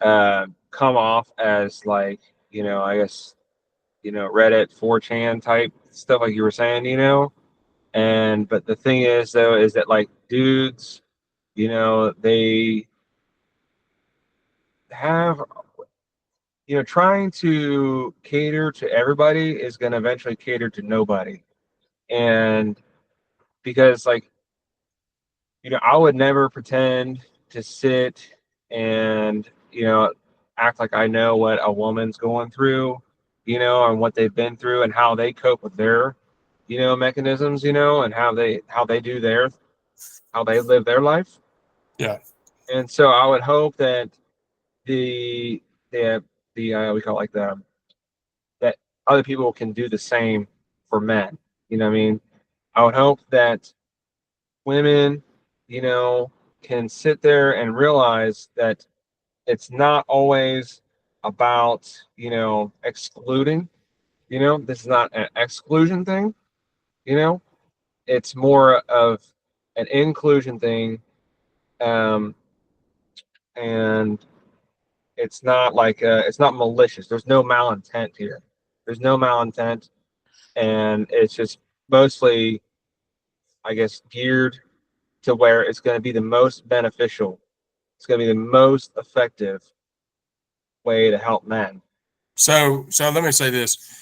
come off as like I guess Reddit 4chan type stuff like you were saying, and but the thing is though is that like dudes, they have trying to cater to everybody is going to eventually cater to nobody. And because like I would never pretend to sit and act like I know what a woman's going through, and what they've been through and how they cope with their mechanisms, and how they do their how they live their life. yeah. And so I would hope that the the we call it like the that other people can do the same for men. You know what I mean? I would hope that women, you know, can sit there and realize that it's not always about, excluding. This is not an exclusion thing, you know, it's more of an inclusion thing. Um, and it's not malicious. There's no malintent here. There's no malintent. And it's just mostly, I guess, geared to where it's going to be the most beneficial. It's going to be the most effective way to help men. So let me say this.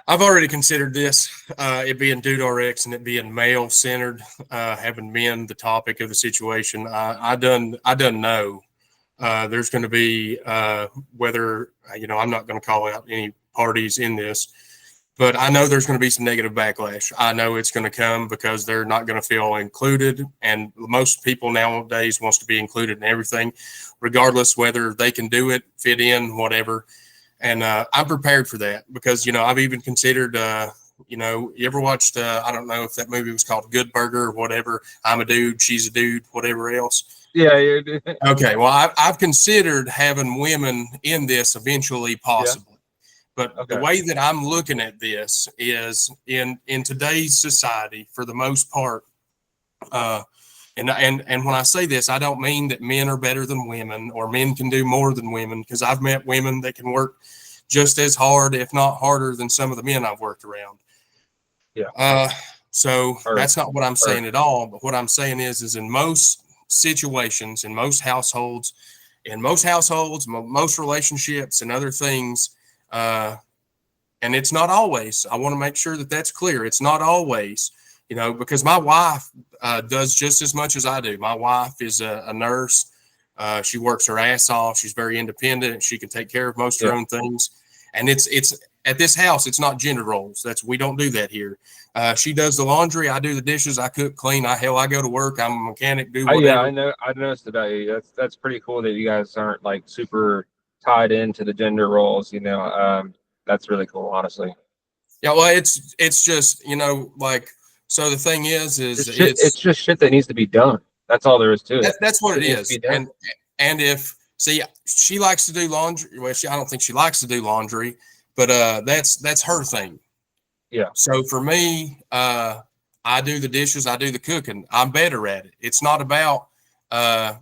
I've already considered this, it being DudeRX and it being male centered, having men the topic of the situation. I done know there's going to be whether I'm not going to call out any parties in this, but I know there's going to be some negative backlash. I know it's going to come because they're not going to feel included, and most people nowadays wants to be included in everything, regardless whether they can do it, fit in, whatever. And I'm prepared for that because I've even considered. You ever watched? I don't know if that movie was called Good Burger or whatever. I'm a dude, she's a dude, whatever else. Yeah, you Okay, well, I've considered having women in this eventually, yeah. possibly. But the Okay. way that I'm looking at this is in today's society, for the most part, uh, And when I say this, I don't mean that men are better than women or men can do more than women, because I've met women that can work just as hard, if not harder, than some of the men I've worked around. Yeah. Uh, so Or that's not what I'm or saying at all. But what I'm saying is in most situations, in most households, most relationships, and other things, uh, and it's not always. I want to make sure that that's clear. It's not always, because my wife does just as much as I do. My wife is a nurse. She works her ass off. She's very independent. She can take care of most of yeah. her own things. And it's at this house, it's not gender roles. We don't do that here. She does the laundry. I do the dishes. I cook, clean. I go to work. I'm a mechanic, do Yeah, whatever. I know. I noticed about you. That's pretty cool that you guys aren't like super tied into the gender roles. That's really cool, honestly. Yeah. Well, it's just, like, so the thing is Just shit. It's just shit that needs to be done. That's all there is to it. that's what Shit it needs to be is. done. And if see, she likes to do laundry. Well, I don't think she likes to do laundry, but that's her thing. Yeah, So for me, I do the dishes, I do the cooking. I'm better at it. It's not about uh,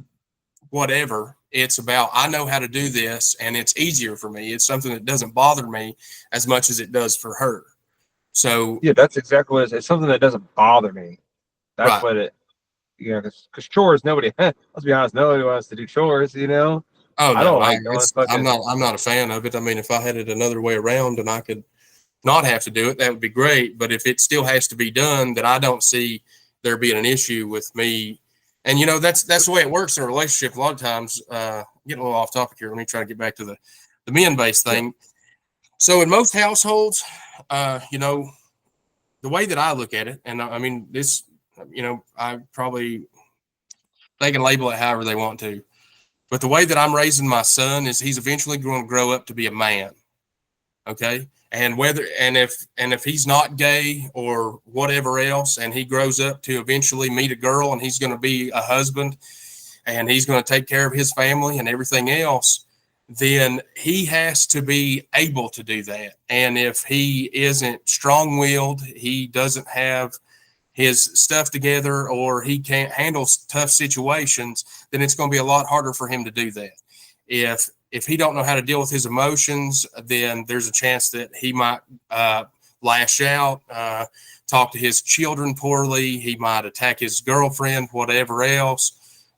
whatever. It's about I know how to do this, and it's easier for me. It's something that doesn't bother me as much as it does for her. So yeah. That's exactly what it is. It's something that doesn't bother me. That's right. what it. Because chores, nobody. Let's be honest, nobody wants to do chores. Oh I no, don't like going fucking. I'm not a fan of it. I mean, if I had it another way around and I could not have to do it, that would be great. But if it still has to be done, then I don't see there being an issue with me. And that's the way it works in a relationship. A lot of times, getting a little off topic here. Let me try to get back to the men based Yeah, thing. So in most households, the way that I look at it, and I mean this, I probably they can label it however they want to, but the way that I'm raising my son is he's eventually going to grow up to be a man. Okay. And if he's not gay or whatever else, and he grows up to eventually meet a girl and he's going to be a husband and he's going to take care of his family and everything else, then he has to be able to do that. And if he isn't strong willed, he doesn't have his stuff together, or he can't handle tough situations, then it's going to be a lot harder for him to do that. If he don't know how to deal with his emotions, then there's a chance that he might lash out, talk to his children poorly. He might attack his girlfriend, whatever else.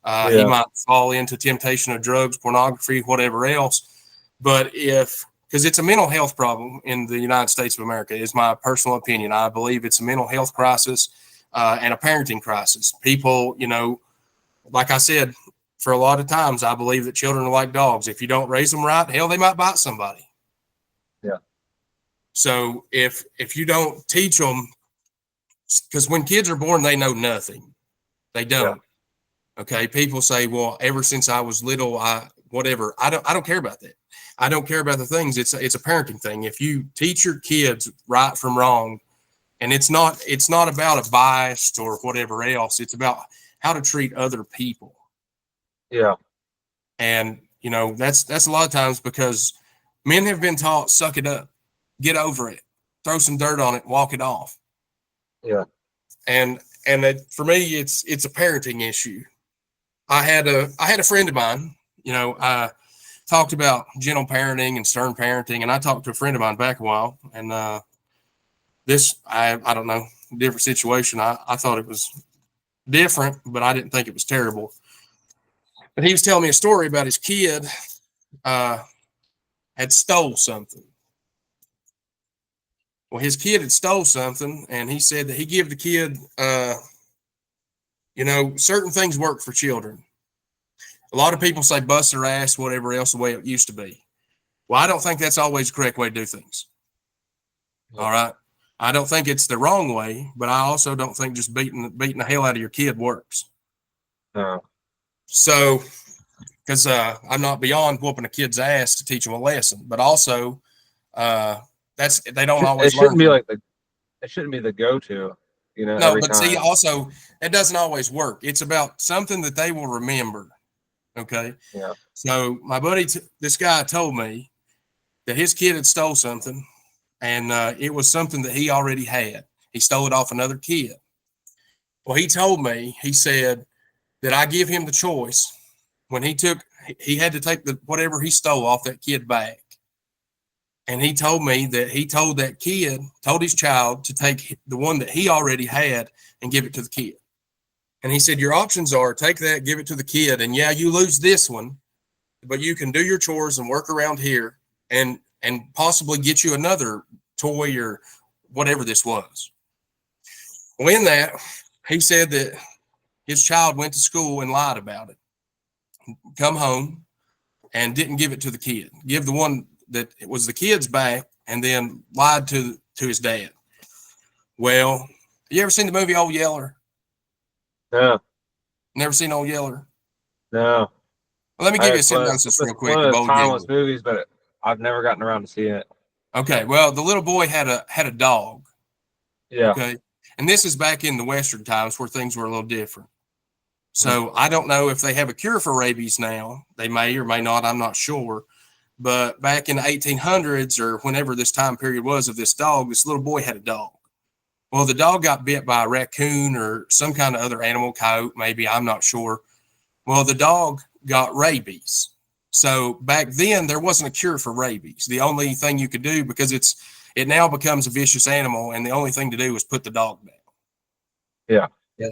He yeah, might fall into temptation of drugs, pornography, whatever else. But because it's a mental health problem in the United States of America, is my personal opinion. I believe it's a mental health crisis and a parenting crisis. People, like I said, for a lot of times, I believe that children are like dogs. If you don't raise them right, hell, they might bite somebody. yeah, So if you don't teach them, because when kids are born, they know nothing. They yeah, don't. Okay. People say, well, ever since I was little, whatever. I don't care about that. I don't care about the things. It's a parenting thing. If you teach your kids right from wrong, and it's not about a bias or whatever else. It's about how to treat other people. yeah, And that's a lot of times because men have been taught suck it up, get over it, throw some dirt on it, walk it off. yeah, And for me, it's a parenting issue. I had a friend of mine. I talked about gentle parenting and stern parenting, and I talked to a friend of mine back a while, and this I don't know, different situation. I thought it was different, but I didn't think it was terrible. But he was telling me a story about his kid uh, had stole something. Well, his kid had stole something, and he said that he gave the kid, certain things work for children. A lot of people say bust their ass, whatever else, the way it used to be. Well, I don't think that's always the correct way to do things. yeah. All right. I don't think it's the wrong way, but I also don't think just beating the hell out of your kid works. No. So, because I'm not beyond whooping a kid's ass to teach them a lesson, but also uh, they don't It always learn shouldn't be from it. like it shouldn't be the go-to, No, every but see, time. also it doesn't always work. It's about something that they will remember. Okay, Yeah, so my buddy, this guy told me that his kid had stole something, and it was something that he already had. He stole it off another kid. Well, he told me, he said, that I give him the choice when he had to take the whatever he stole off that kid back. And he told me that he told that kid, told his child to take the one that he already had and give it to the kid. And he said, your options are take that, give it to the kid. And yeah, you lose this one, but you can do your chores and work around here and possibly get you another toy or whatever this was. Well, in that, he said that his child went to school and lied about it, come home and didn't give it to the kid, give the one that was the kid's back, and then lied to his dad. Well, you ever seen the movie Old Yeller? No, Never seen Old Yeller? no. Well, let me give you a synopsis It's real one quick of of those Old timeless Yeller. movies, but I've never gotten around to seeing it. Okay, well, the little boy had a dog. Yeah. Okay, and this is back in the Western times where things were a little different. Hmm. So I don't know if they have a cure for rabies now. They may or may not. I'm not sure. But back in the 1800s or whenever this time period was of this dog, this little boy had a dog. Well, the dog got bit by a raccoon or some kind of other animal, coyote, maybe. I'm not sure. Well, the dog got rabies. So back then, there wasn't a cure for rabies. The only thing you could do, because it now becomes a vicious animal, and the only thing to do was put the dog down. Yeah. Yeah.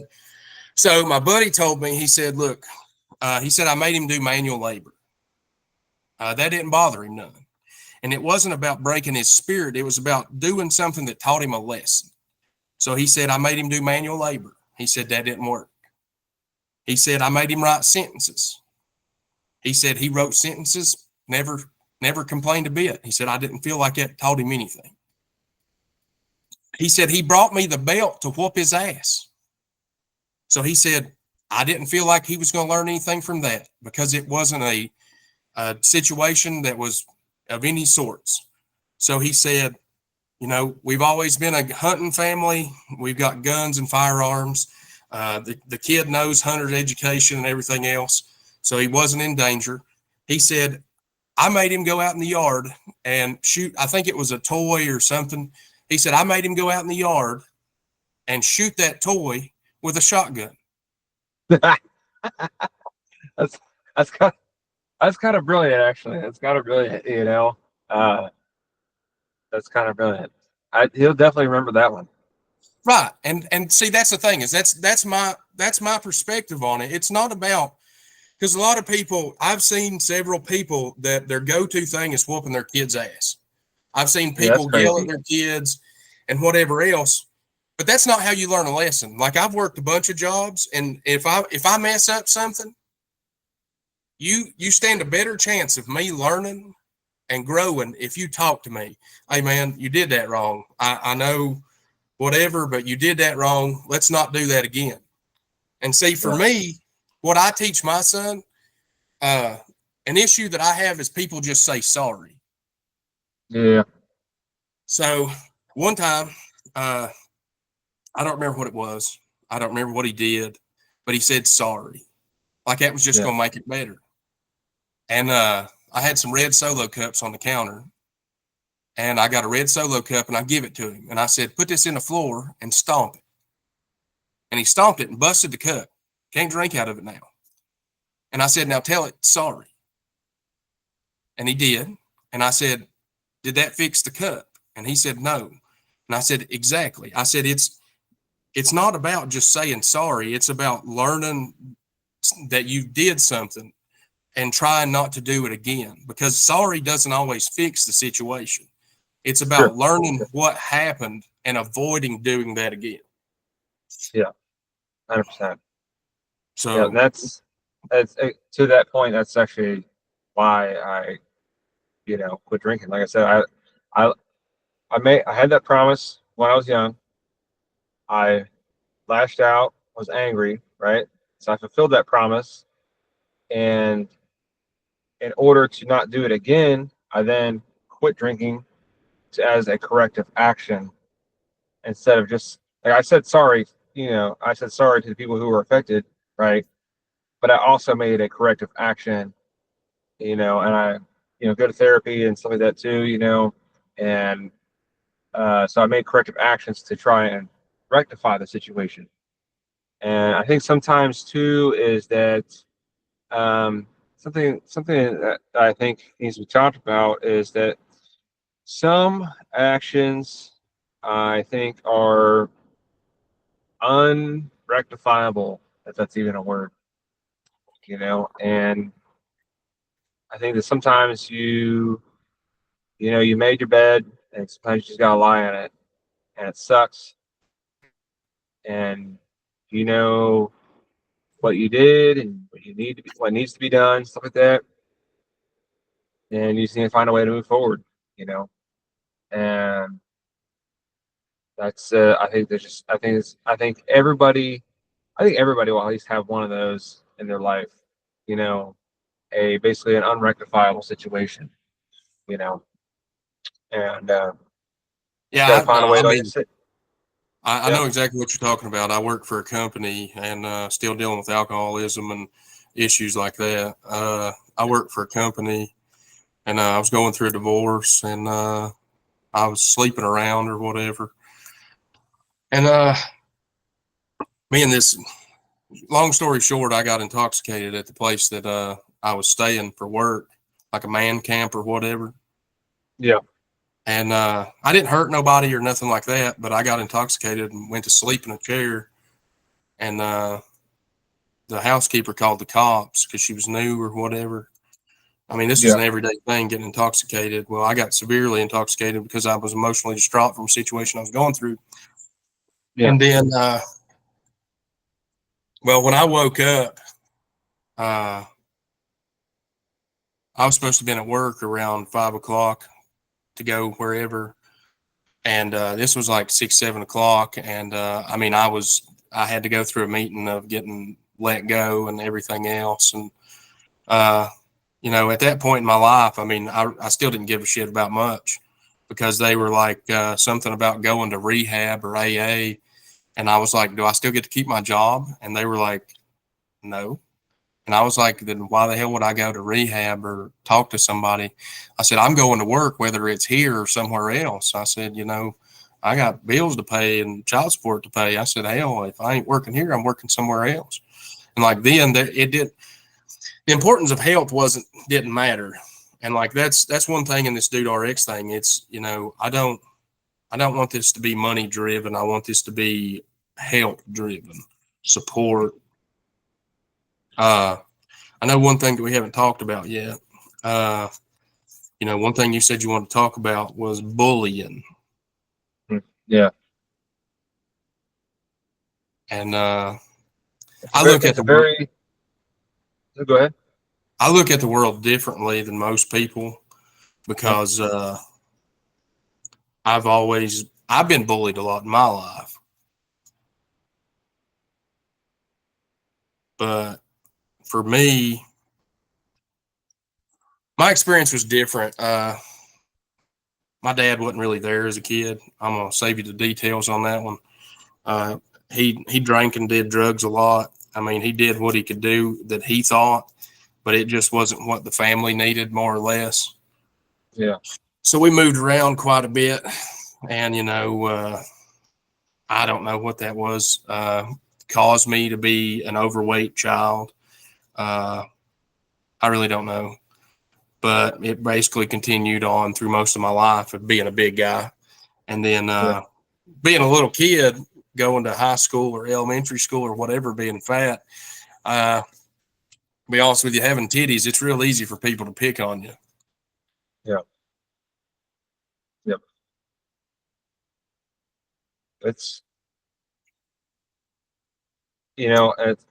So my buddy told me, he said, look, he said, I made him do manual labor. That didn't bother him none. And it wasn't about breaking his spirit. It was about doing something that taught him a lesson. So he said, I made him do manual labor. He said, that didn't work. He said, I made him write sentences. He said he wrote sentences, never complained a bit. He said, I didn't feel like it taught him anything. He said, he brought me the belt to whoop his ass. So he said, I didn't feel like he was going to learn anything from that because it wasn't a situation that was of any sorts. So he said, we've always been a hunting family. We've got guns and firearms. The kid knows hunter education and everything else. So he wasn't in danger. He said, I made him go out in the yard and shoot. I think it was a toy or something. He said, I made him go out in the yard and shoot that toy with a shotgun. that's that's kind that's kind of brilliant, actually. That's kind of brilliant, Uh, that's kind of brilliant. He'll definitely remember that one. Right. And see, that's the thing is that's my perspective on it. It's not about, because a lot of people, I've seen several people that their go-to thing is whooping their kids' ass. I've seen Yeah, that's people yell at crazy. their kids and whatever else, but that's not how you learn a lesson. Like I've worked a bunch of jobs, and if I mess up something, you stand a better chance of me learning and growing if you talk to me. Hey man, you did that wrong. I know whatever, but you did that wrong. Let's not do that again. And see, for Yeah. me, what I teach my son, uh, an issue that I have is people just say sorry. Yeah. So one time, uh, I don't remember what it was. I don't remember what he did, but he said sorry. Like that was just Yeah. going to make it better. And I had some red Solo cups on the counter, and I got a red Solo cup, and I give it to him, and I said, "Put this in the floor and stomp it." And he stomped it and busted the cup. Can't drink out of it now. And I said, "Now tell it sorry." And he did. And I said, "Did that fix the cup?" And he said, "No." And I said, "Exactly." I said, it's not about just saying sorry. It's about learning that you did something and trying not to do it again, because sorry doesn't always fix the situation. It's Sure. about learning what happened and avoiding doing that again. Yeah. 100%. Yeah. And So, that's to that point. That's actually why I, quit drinking. Like I said, I, I had that promise when I was young. I lashed out, was angry, right? So I fulfilled that promise. And in order to not do it again, I then quit drinking as a corrective action instead of just like I said sorry, I said sorry to the people who were affected, right? But I also made a corrective action, and I, go to therapy and stuff like that too, and so I made corrective actions to try and rectify the situation. And I think sometimes too is that something that I think needs to be talked about is that some actions I think are unrectifiable, if that's even a word, and I think that sometimes you made your bed and sometimes you just gotta lie on it and it sucks and you know what you did and what needs to be done, stuff like that, and you just need to find a way to move forward, you know. And that's I think there's just I think everybody will at least have one of those in their life, you know, a basically an unrectifiable situation, you know, and just got to Yeah, find a way I to, like I mean, said, I yeah, know exactly what you're talking about. I work for a company and still dealing with alcoholism and issues like that. I work for a company and I was going through a divorce and I was sleeping around or whatever. And me and this, long story short, I got intoxicated at the place that I was staying for work, like a man camp or whatever. yeah, And I didn't hurt nobody or nothing like that, but I got intoxicated and went to sleep in a chair. And the housekeeper called the cops because she was new or whatever. I mean, this was yeah, an everyday thing, getting intoxicated. Well, I got severely intoxicated because I was emotionally distraught from a situation I was going through. yeah, And then, well, when I woke up, uh, I was supposed to have been at work around 5 o'clock to go wherever. And this was like 6, 7 o'clock. And I mean, I had to go through a meeting of getting let go and everything else. And, uh, at that point in my life, I mean, I still didn't give a shit about much because they were like something about going to rehab or AA. And I was like, do I still get to keep my job? And they were like, no. And I was like, then why the hell would I go to rehab or talk to somebody? I said, I'm going to work, whether it's here or somewhere else. I said, I got bills to pay and child support to pay. I said, hell, if I ain't working here, I'm working somewhere else. And like then the importance of health didn't matter. And like that's one thing in this DudeRX thing. It's, I don't want this to be money driven. I want this to be health driven, support. Uh, I know one thing that we haven't talked about yet. Uh, one thing you said you wanted to talk about was bullying, mm, yeah. and It's a I very, look at it's the a world. very. Go ahead. I look at the world differently than most people Yeah, because I've been bullied a lot in my life, but for me, my experience was different. My dad wasn't really there as a kid. I'm gonna save you the details on that one. Uh, he drank and did drugs a lot. I mean, he did what he could do that he thought, but it just wasn't what the family needed, more or less. yeah, So we moved around quite a bit, and I don't know what that was. Caused me to be an overweight child. Uh, I really don't know, but it basically continued on through most of my life of being a big guy, and then yeah, being a little kid going to high school or elementary school or whatever, being fat. Uh, to be honest with you, having titties, it's real easy for people to pick on you. yeah, yeah. It's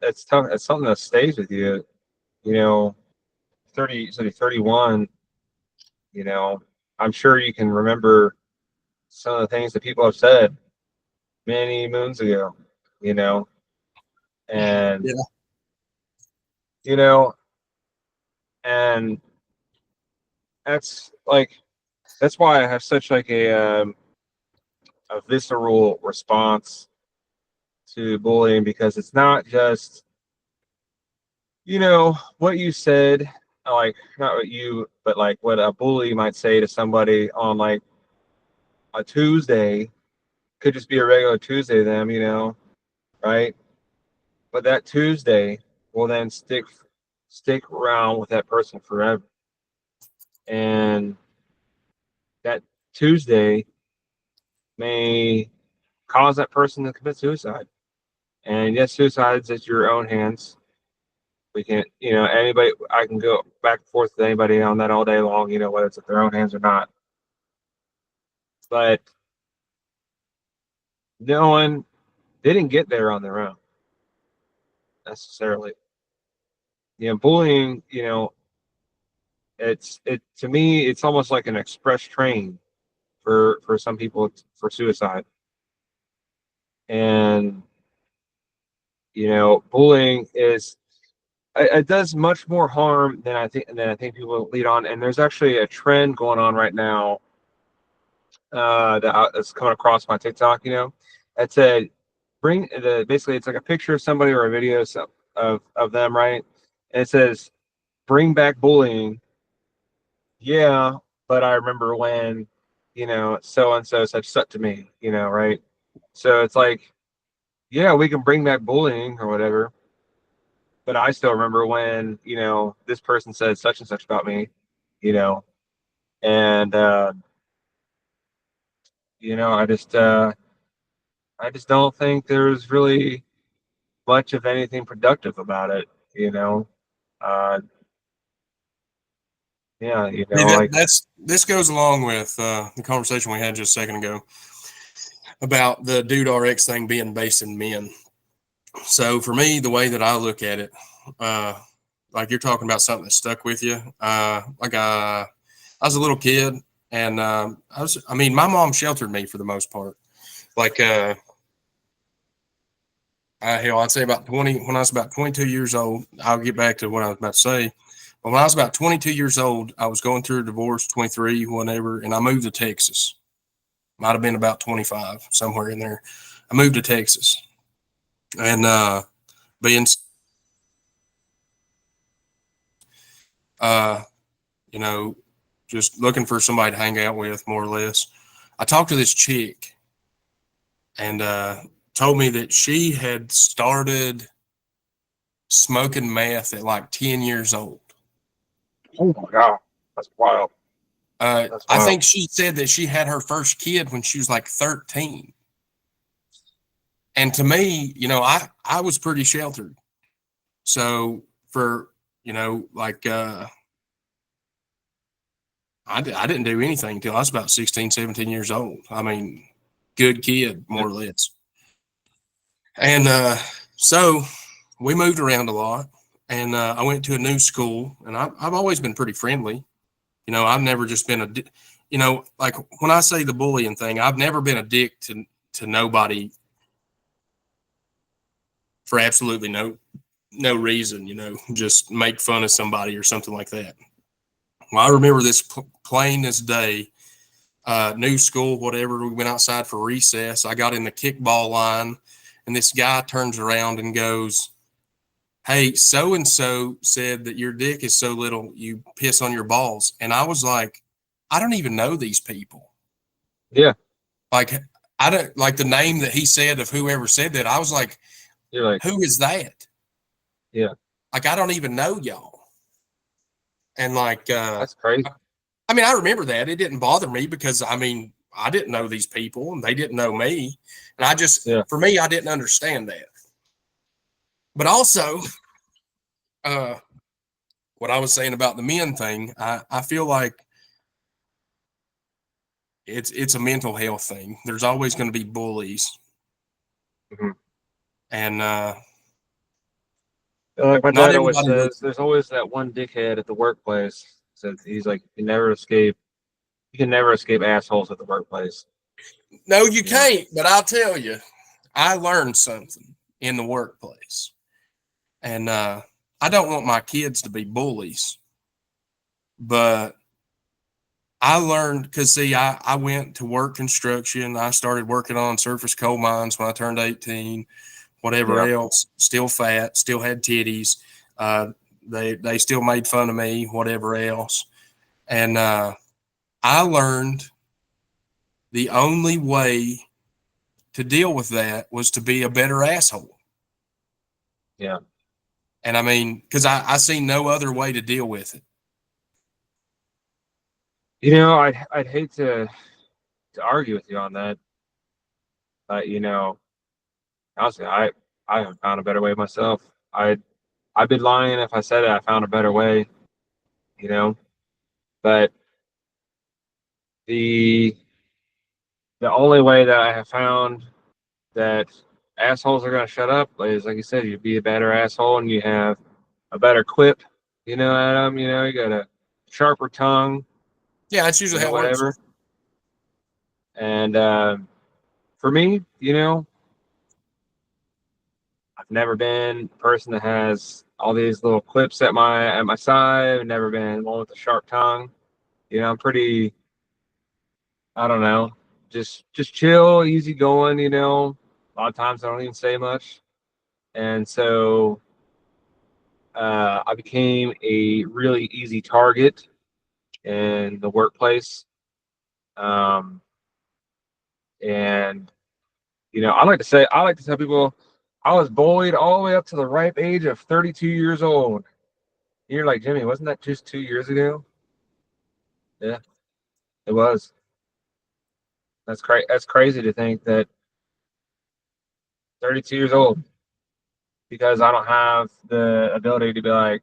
it's tough. It's something that stays with you. You know, 31. You know, I'm sure you can remember some of the things that people have said many moons ago. You know, and Yeah. you know, and that's like that's why I have such like a visceral response to bullying because it's not just what you said, like not what you, but like what a bully might say to somebody on like a Tuesday could just be a regular Tuesday to them, right? but that Tuesday will then stick around with that person forever. And that Tuesday may cause that person to commit suicide. And yes, suicide's at your own hands. We can't, anybody, I can go back and forth with anybody on that all day long, whether it's at their own hands or not. But no one, they didn't get there on their own necessarily. Bullying, it to me, it's almost like an express train for some people for suicide. And, bullying it does much more harm than I think people lead on. And there's actually a trend going on right now that's coming across my TikTok. That said, basically it's like a picture of somebody or a video of them, right? And it says, "Bring back bullying." Yeah, but I remember when, so and so such to me, right? So it's like, yeah, we can bring back bullying or whatever, but I still remember when, this person said such and such about me, you know, and you know, I just uh I just don't think there's really much of anything productive about it, you know. Uh yeah, See, like this goes along with the conversation we had just a second ago about the DudeRX thing being based in men. So for me, the way that I look at it, uh, like you're talking about something that stuck with you. I was a little kid, and I mean, my mom sheltered me for the most part. Like, hell, I'd say about 20, when I was about 22 years old, I'll get back to what I was about to say. But when I was about 22 years old, I was going through a divorce, 23, whatever, and I moved to Texas. Might have been about 25, somewhere in there. I moved to Texas. And being, uh, you know, just looking for somebody to hang out with, more or less. I talked to this chick and told me that she had started smoking meth at like 10 years old. oh my god, that's wild. That's I wild. think she said that she had her first kid when she was like 13. And to me, I was pretty sheltered. So for, like, I didn't do anything until I was about 16, 17 years old. I mean, good kid, Yeah. more or less. And so we moved around a lot. And I went to a new school, and I've always been pretty friendly. I've never just been like when I say the bullying thing, I've never been a dick to nobody for absolutely no reason, just make fun of somebody or something like that. Well, I remember this plain as day. New school, whatever. We went outside for recess. I got in the kickball line, and this guy turns around and goes, "Hey, so and so said that your dick is so little you piss on your balls." And I was like, I don't even know these people. Yeah. Like, I don't like the name that he said of whoever said that. I was like, You're like, who is that? yeah, Like, I don't even know y'all. And like, that's crazy. I mean, I remember that. It didn't bother me because I mean, I didn't know these people and they didn't know me. And Yeah. for me, I didn't understand that. But also, uh, what I was saying about the men thing, I feel like it's a mental health thing. There's always going to be bullies, Mhm. and Like my not dad always everybody looks. says, there's always that one dickhead at the workplace. So he's like, you can never escape assholes at the workplace. No, you You know? can't. But I'll tell you, I learned something in the workplace, and I don't want my kids to be bullies, but I learned because see, I went to work construction. I started working on surface coal mines when I turned 18. Whatever Yeah. else, still fat, still had titties. Uh, they still made fun of me. Whatever else, and I learned the only way to deal with that was to be a better asshole. Yeah. And I mean, because I see no other way to deal with it. I'd hate to argue with you on that, but honestly, I haven't found a better way myself. I'd be lying if I said I found a better way, you know. But the the only way that I have found that assholes are gonna shut up is, like you said, you be a better asshole and you have a better quip, Adam. You got a sharper tongue, Yeah, that's usually how it works. whatever. And for me, I've never been a person that has all these little clips at my side. I've never been one with a sharp tongue. I'm pretty, I don't know, just chill, easy going. A lot of times I don't even say much. And so I became a really easy target in the workplace. Um, and I like to tell people I was bullied all the way up to the ripe age of 32 years old. You're like, Jimmy, wasn't that just 2 years ago? Yeah, it was. That's crazy to think that 32 years old, because I don't have the ability to be like,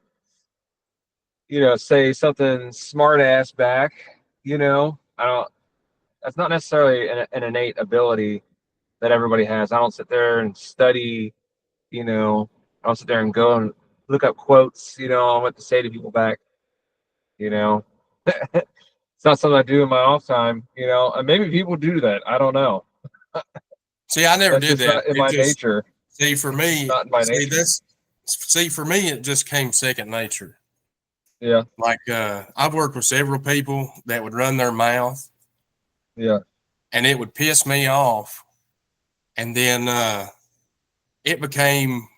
say something smart ass back. I don't. That's not necessarily an innate ability that everybody has. I don't sit there and study. I don't sit there and go and look up quotes. On what to say to people back. You know, it's not something I do in my off time. And maybe people do that. I don't know. See, I never That's did just that. not in It my just nature. see for That's just me. not in my See nature. this. See for me, it just came second nature. Yeah. Like I've worked with several people that would run their mouth, Yeah. and it would piss me off, and then it became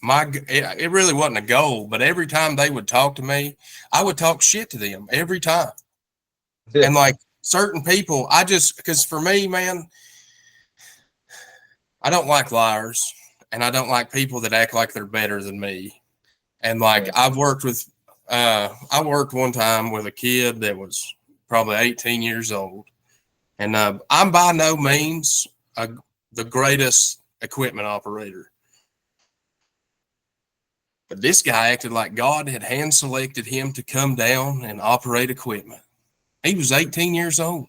it really wasn't a goal, but every time they would talk to me, I would talk shit to them every time. Yeah. And like certain people, I just, because for me, man, I don't like liars, and I don't like people that act like they're better than me. And like Yeah. I worked one time with a kid that was probably 18 years old, and I'm by no means the greatest equipment operator. But this guy acted like God had hand selected him to come down and operate equipment. He was 18 years old.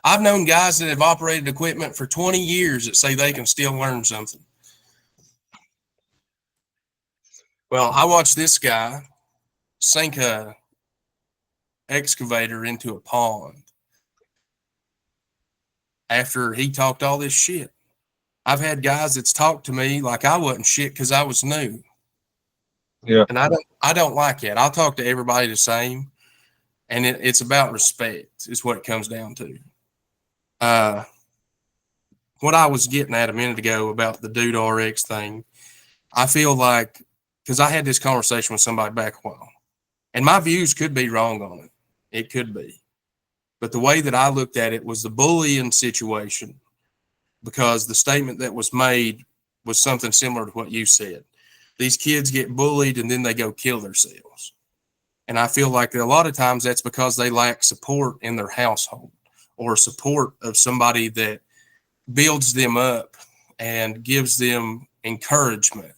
I've known guys that have operated equipment for 20 years that say they can still learn something. Well, I watched this guy sink a excavator into a pond after he talked all this shit. I've had guys that's talked to me like I wasn't shit because I was new. Yeah. And I don't like that. I'll talk to everybody the same. And it's about respect is what it comes down to. Uh, what I was getting at a minute ago about the DudeRX thing, I feel like, because I had this conversation with somebody back a while, and my views could be wrong on it. It could be. But the way that I looked at it was the bullying situation, because the statement that was made was something similar to what you said. These kids get bullied and then they go kill themselves. And I feel like a lot of times that's because they lack support in their household, or support of somebody that builds them up and gives them encouragement.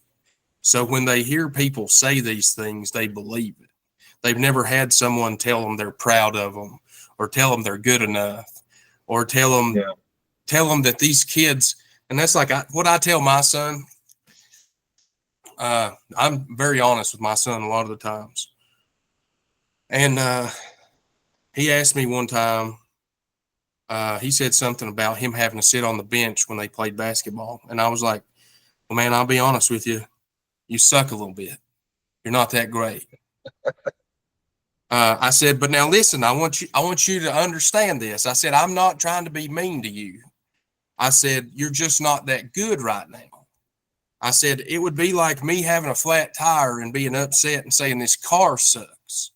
So when they hear people say these things, they believe it. They've never had someone tell them they're proud of them, or tell them they're good enough, or Yeah. tell them that these kids, and that's like what I tell my son. I'm very honest with my son a lot of the times. And he asked me one time, he said something about him having to sit on the bench when they played basketball. And I was like, well, man, I'll be honest with you. You suck a little bit. You're not that great. I said, but now listen, I want you to understand this. I said, I'm not trying to be mean to you. I said, you're just not that good right now. I said, it would be like me having a flat tire and being upset and saying this car sucks.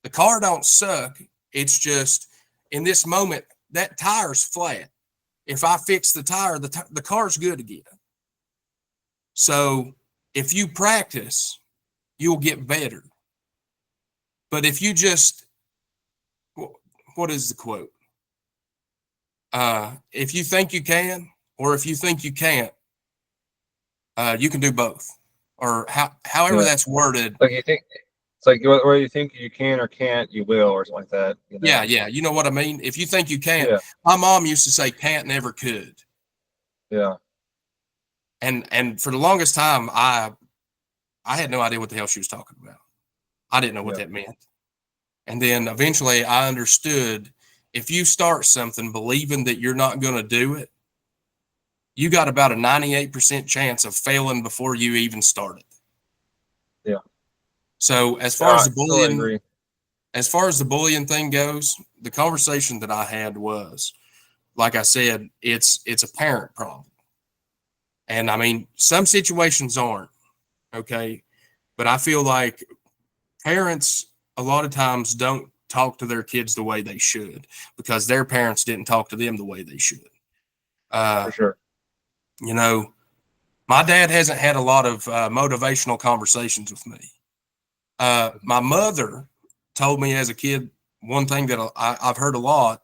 The car don't suck. It's just in this moment, that tire's flat. If I fix the tire, the car's good again. So if you practice, you'll get better. But if you just, what is the quote? If you think you can, or if you think you can't, you can do both, or however Yeah. that's worded. Like you think it's like whether you think you can or can't, you will, or something like that. You Yeah, know. yeah, you know what I mean. If you think you can't, Yeah. my mom used to say can't, never could, Yeah. and for the longest time, I had no idea what the hell she was talking about. I didn't know what Yeah. that meant, and then eventually I understood. If you start something believing that you're not going to do it, you got about a 98% chance of failing before you even start it. Yeah. So No, I totally agree. as far as the bullying thing goes, the conversation that I had was, like I said, it's a parent problem. And I mean, some situations aren't, okay, but I feel like parents a lot of times don't talk to their kids the way they should because their parents didn't talk to them the way they should. For Uh, sure. you know, my dad hasn't had a lot of motivational conversations with me. My mother told me as a kid one thing that I've heard a lot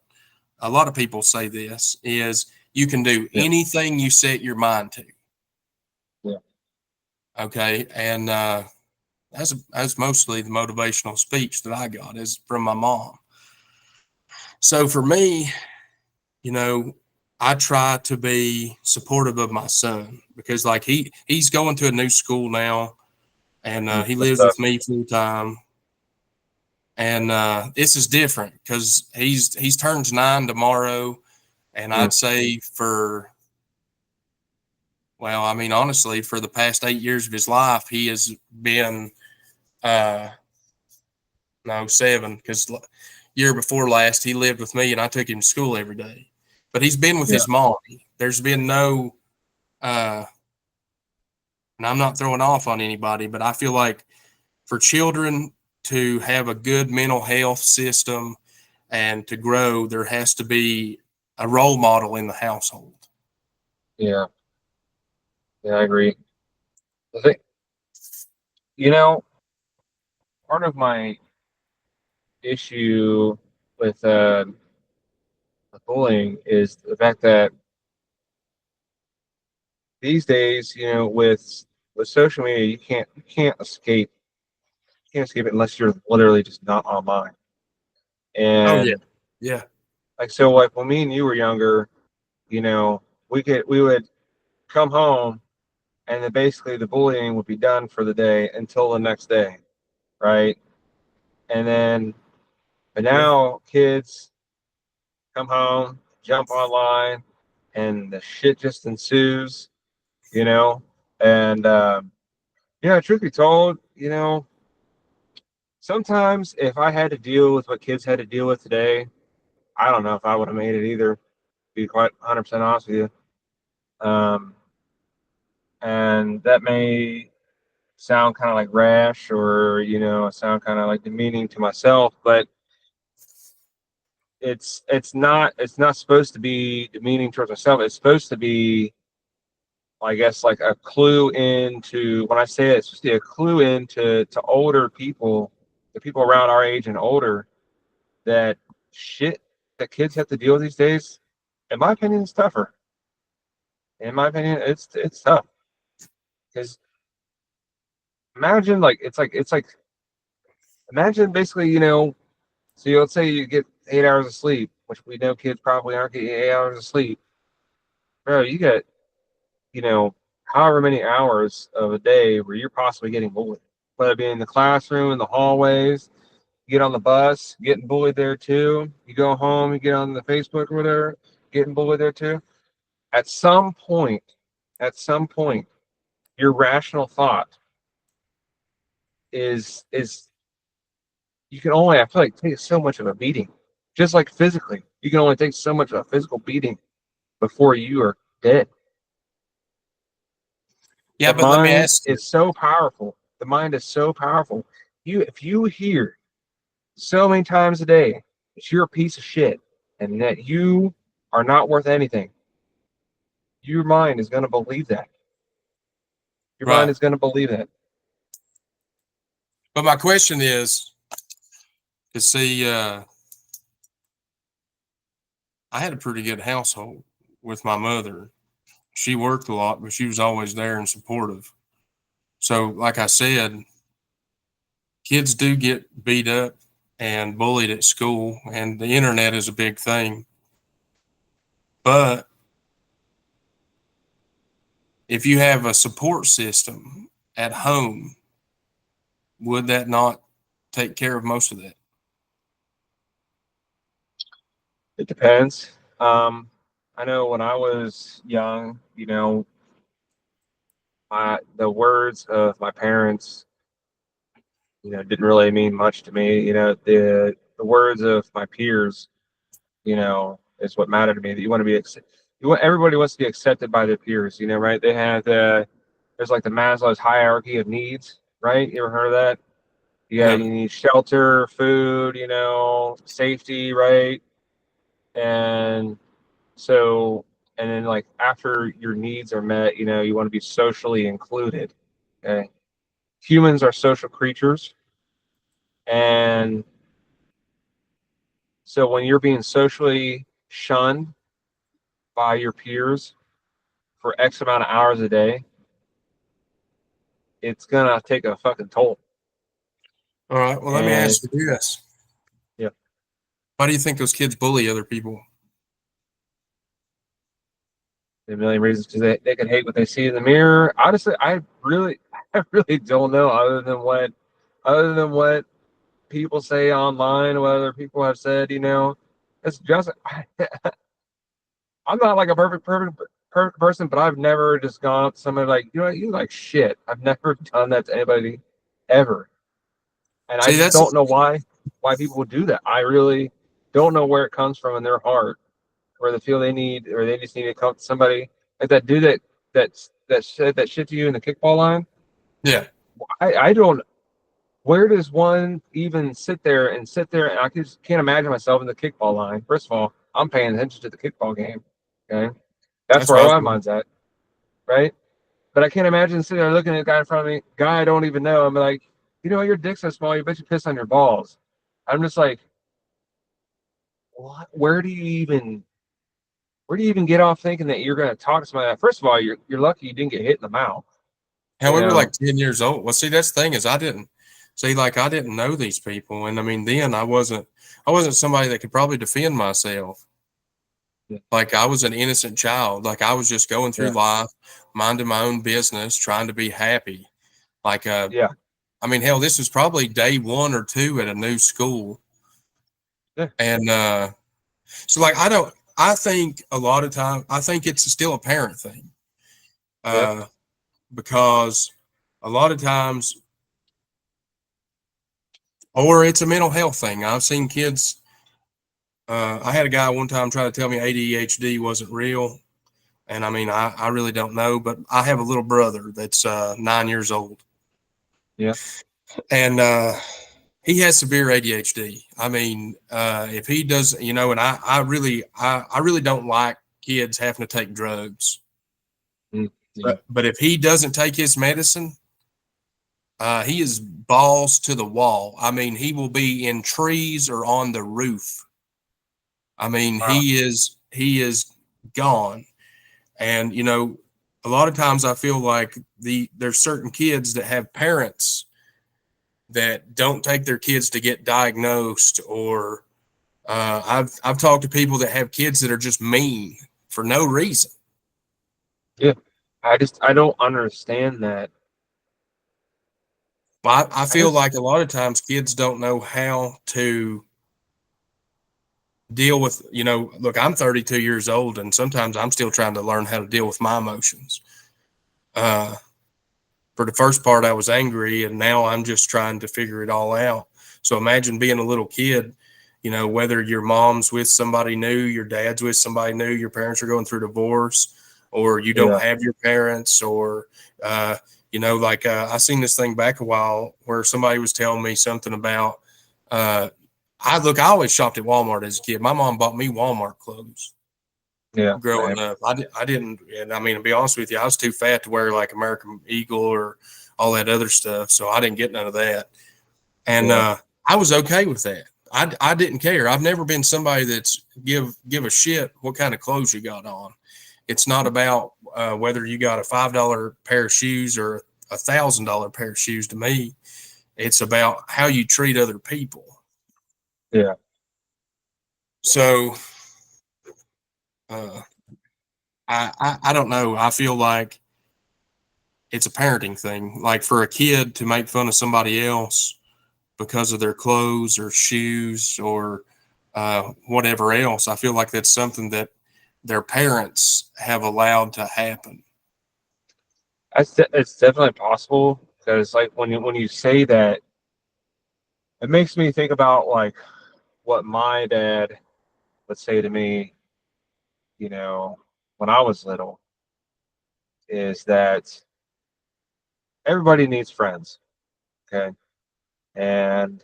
of people say this is you can do Yeah. anything you set your mind to. Yeah. Okay. And that's mostly the motivational speech that I got is from my mom. So for me, you know, I try to be supportive of my son because like he's going to a new school now and he That's lives tough. with me full time. And this is different because he's turns 9 tomorrow, and Mm. I'd say for well, I mean honestly, for the past 8 years of his life, he has been uh, no 7 because year before last he lived with me and I took him to school every day, but he's been with Yeah. his mom. There's been no, uh, and I'm not throwing off on anybody, but I feel like for children to have a good mental health system and to grow, there has to be a role model in the household. Yeah. Yeah. I agree. I think you know part of my issue with bullying is the fact that these days, with social media, you can't escape it unless you're literally just not online. Oh yeah, And yeah, like so, like when me and you were younger, you know, we would come home and then basically the bullying would be done for the day until the next day, right? And then, but yeah, now kids come home, jump online, and the shit just ensues, you know. And yeah, truth be told, sometimes if I had to deal with what kids had to deal with today, I don't know if I would have made it either. To be quite 100% honest with you. And that may sound kind of like rash or sound kind of like demeaning to myself, but it's not supposed to be demeaning towards myself. It's supposed to be, I guess, like a clue into when I say it, it's supposed to be a clue into to older people, the people around our age and older, that shit that kids have to deal with these days, in my opinion, is tougher. In my opinion, it's tough because imagine like imagine basically so let's say you get 8 hours of sleep, which we know kids probably aren't getting 8 hours of sleep, bro. You get you know however many hours of a day where you're possibly getting bullied, whether it be in the classroom, in the hallways. You get on the bus, getting bullied there too. You go home, you get on the Facebook or whatever, getting bullied there too. At some point, at some point, your rational thought is you can only, I feel like, take so much of a beating. Just like physically. You can only take so much of a physical beating before you are dead. yeah. The But let me mind ask you. is so powerful. The mind is so powerful. If you hear so many times a day that you're a piece of shit and that you are not worth anything, your mind is going to believe that. Your mind Right. is going to believe that. But my question is to see, I had a pretty good household with my mother. She worked a lot, but she was always there and supportive. So, like I said, kids do get beat up and bullied at school, and the internet is a big thing. But if you have a support system at home, would that not take care of most of that? It depends. I know when I was young, the words of my parents, didn't really mean much to me. The words of my peers, is what mattered to me. That you want to be, everybody wants to be accepted by their peers. Right? There's like the Maslow's hierarchy of needs. Right? You ever heard of that? Yeah, Yeah. you need shelter, food, safety, right? And so, and then like after your needs are met, you want to be socially included. Okay. Humans are social creatures. And so when you're being socially shunned by your peers for X amount of hours a day, it's gonna take a fucking toll. All right. Well, let me And ask you this. yeah, Why do you think those kids bully other people? a million reasons because they can hate what they see in the mirror. Honestly, I really don't know other than what people say online, what other people have said, it's just I'm not like a perfect person, but I've never just gone up to somebody like, you like shit. I've never done that to anybody ever. And I See, just that's don't know why people would do that. I really don't know where it comes from in their heart, where they feel they need, or they just need to come to somebody like that dude that said that shit to you in the kickball line. yeah, I don't. Where does one even sit there? And I just can't imagine myself in the kickball line. First of all, I'm paying attention to the kickball game. Okay, that's that's what where I was my doing. mind's at, right? But I can't imagine sitting there looking at a guy in front of me, guy I don't even know. I'm like, your dick's so small, you bet you piss on your balls. I'm just like, what? Where do you even get off thinking that you're going to talk to somebody? First of all, you're lucky you didn't get hit in the mouth. Hell, You we were like know, 10 years old. Well, see, that's the thing is I didn't know these people. And I mean, then I wasn't somebody that could probably defend myself. yeah, Like I was an innocent child. Like I was just going through yeah, life, minding my own business, trying to be happy. Like, yeah, I mean, hell, this was probably day 1 or 2 at a new school. yeah, And, so like, I think a lot of time, I think it's still a parent thing. yeah, Uh, because a lot of times, or it's a mental health thing. I've seen kids. I had a guy one time try to tell me ADHD wasn't real, and I mean, I really don't know, but I have a little brother that's 9 years old, yeah, and he has severe ADHD. I mean, if he does, and I really don't like kids having to take drugs, mm, yeah. but if he doesn't take his medicine, he is balls to the wall. I mean, he will be in trees or on the roof. I mean, Wow. he is gone. And a lot of times I feel like there's certain kids that have parents that don't take their kids to get diagnosed, or I've talked to people that have kids that are just mean for no reason. Yeah. I don't understand that. I I feel just, like a lot of times kids don't know how to deal with, look, I'm 32 years old, and sometimes I'm still trying to learn how to deal with my emotions. Uh, for the first part, I was angry, and now I'm just trying to figure it all out. So imagine being a little kid, whether your mom's with somebody new, your dad's with somebody new, your parents are going through divorce, or you don't yeah, have your parents, or, I seen this thing back a while where somebody was telling me something about, I always shopped at Walmart as a kid. My mom bought me Walmart clothes. Yeah, growing same. up. I didn't, and I mean, to be honest with you, I was too fat to wear like American Eagle or all that other stuff. So I didn't get none of that. And Yeah. I was okay with that. I didn't care. I've never been somebody that's give a shit what kind of clothes you got on. It's not about whether you got a $5 pair of shoes or $1,000 pair of shoes. To me, it's about how you treat other people. Yeah. So uh, I don't know. I feel like it's a parenting thing. Like for a kid to make fun of somebody else because of their clothes or shoes or whatever else, I feel like that's something that their parents have allowed to happen. It's definitely possible because like when you say that, it makes me think about like what my dad would say to me, you know, when I was little, is that everybody needs friends. Okay. And,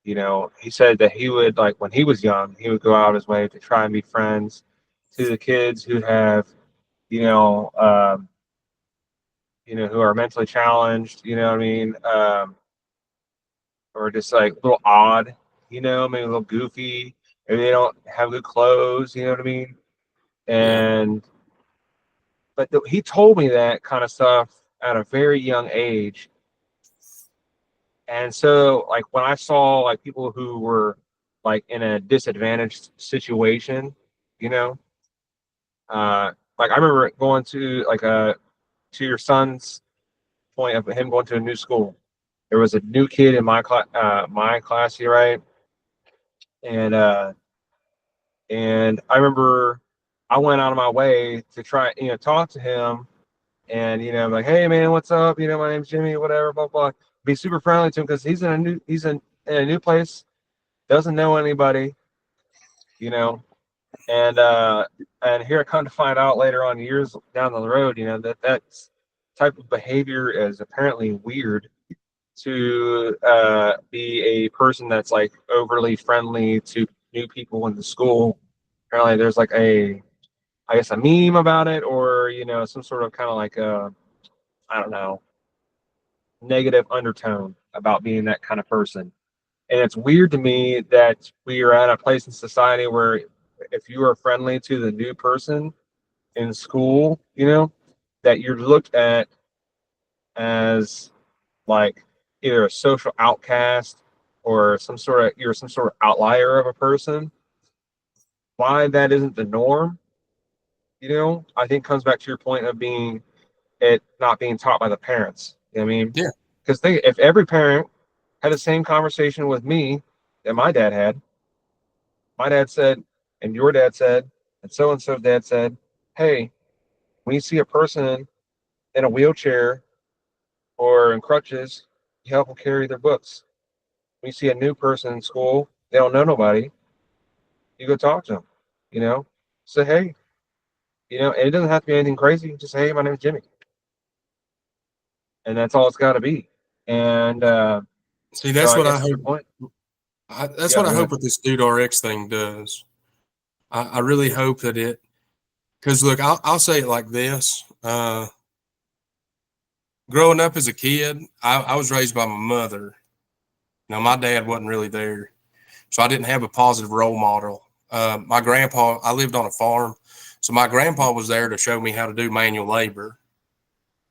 he said that he would, like, when he was young, he would go out of his way to try and be friends to the kids who have, you know, um, who are mentally challenged, you know what I mean? Or just like a little odd, maybe a little goofy. Maybe they don't have good clothes, you know what I mean? Yeah. And, he told me that kind of stuff at a very young age. And so, like, when I saw like people who were like in a disadvantaged situation, you know, like I remember going to like to your son's point of him going to a new school. There was a new kid in my class here, right? And I remember I went out of my way to try, talk to him, and like, hey man, what's up? My name's Jimmy, whatever, blah blah. Be super friendly to him because he's in a new place, doesn't know anybody, you know, and here I come to find out later on, years down the road, that type of behavior is apparently weird to be a person that's like overly friendly to new people in the school. Apparently, there's like I guess a meme about it, or some sort of kind of like a, I don't know, negative undertone about being that kind of person. And it's weird to me that we are at a place in society where if you are friendly to the new person in school, that you're looked at as like either a social outcast or you're some sort of outlier of a person. Why that isn't the norm, I think comes back to your point of being it not being taught by the parents. You know what I mean? Yeah. Because if every parent had the same conversation with me that my dad said, and your dad said, and so dad said, hey, when you see a person in a wheelchair or in crutches, you help them carry their books. When you see a new person in school, they don't know nobody, you go talk to them, you know, say, hey, and it doesn't have to be anything crazy. Just say, hey, my name's Jimmy. And that's all it's got to be. And See, so that's I what I guess to hope. your point, That's yeah, what I go hope ahead. what this DudeRX thing does. I really hope that it, because look, I'll say it like this. Growing up as a kid, I was raised by my mother. Now, my dad wasn't really there, so I didn't have a positive role model. My grandpa, I lived on a farm, so my grandpa was there to show me how to do manual labor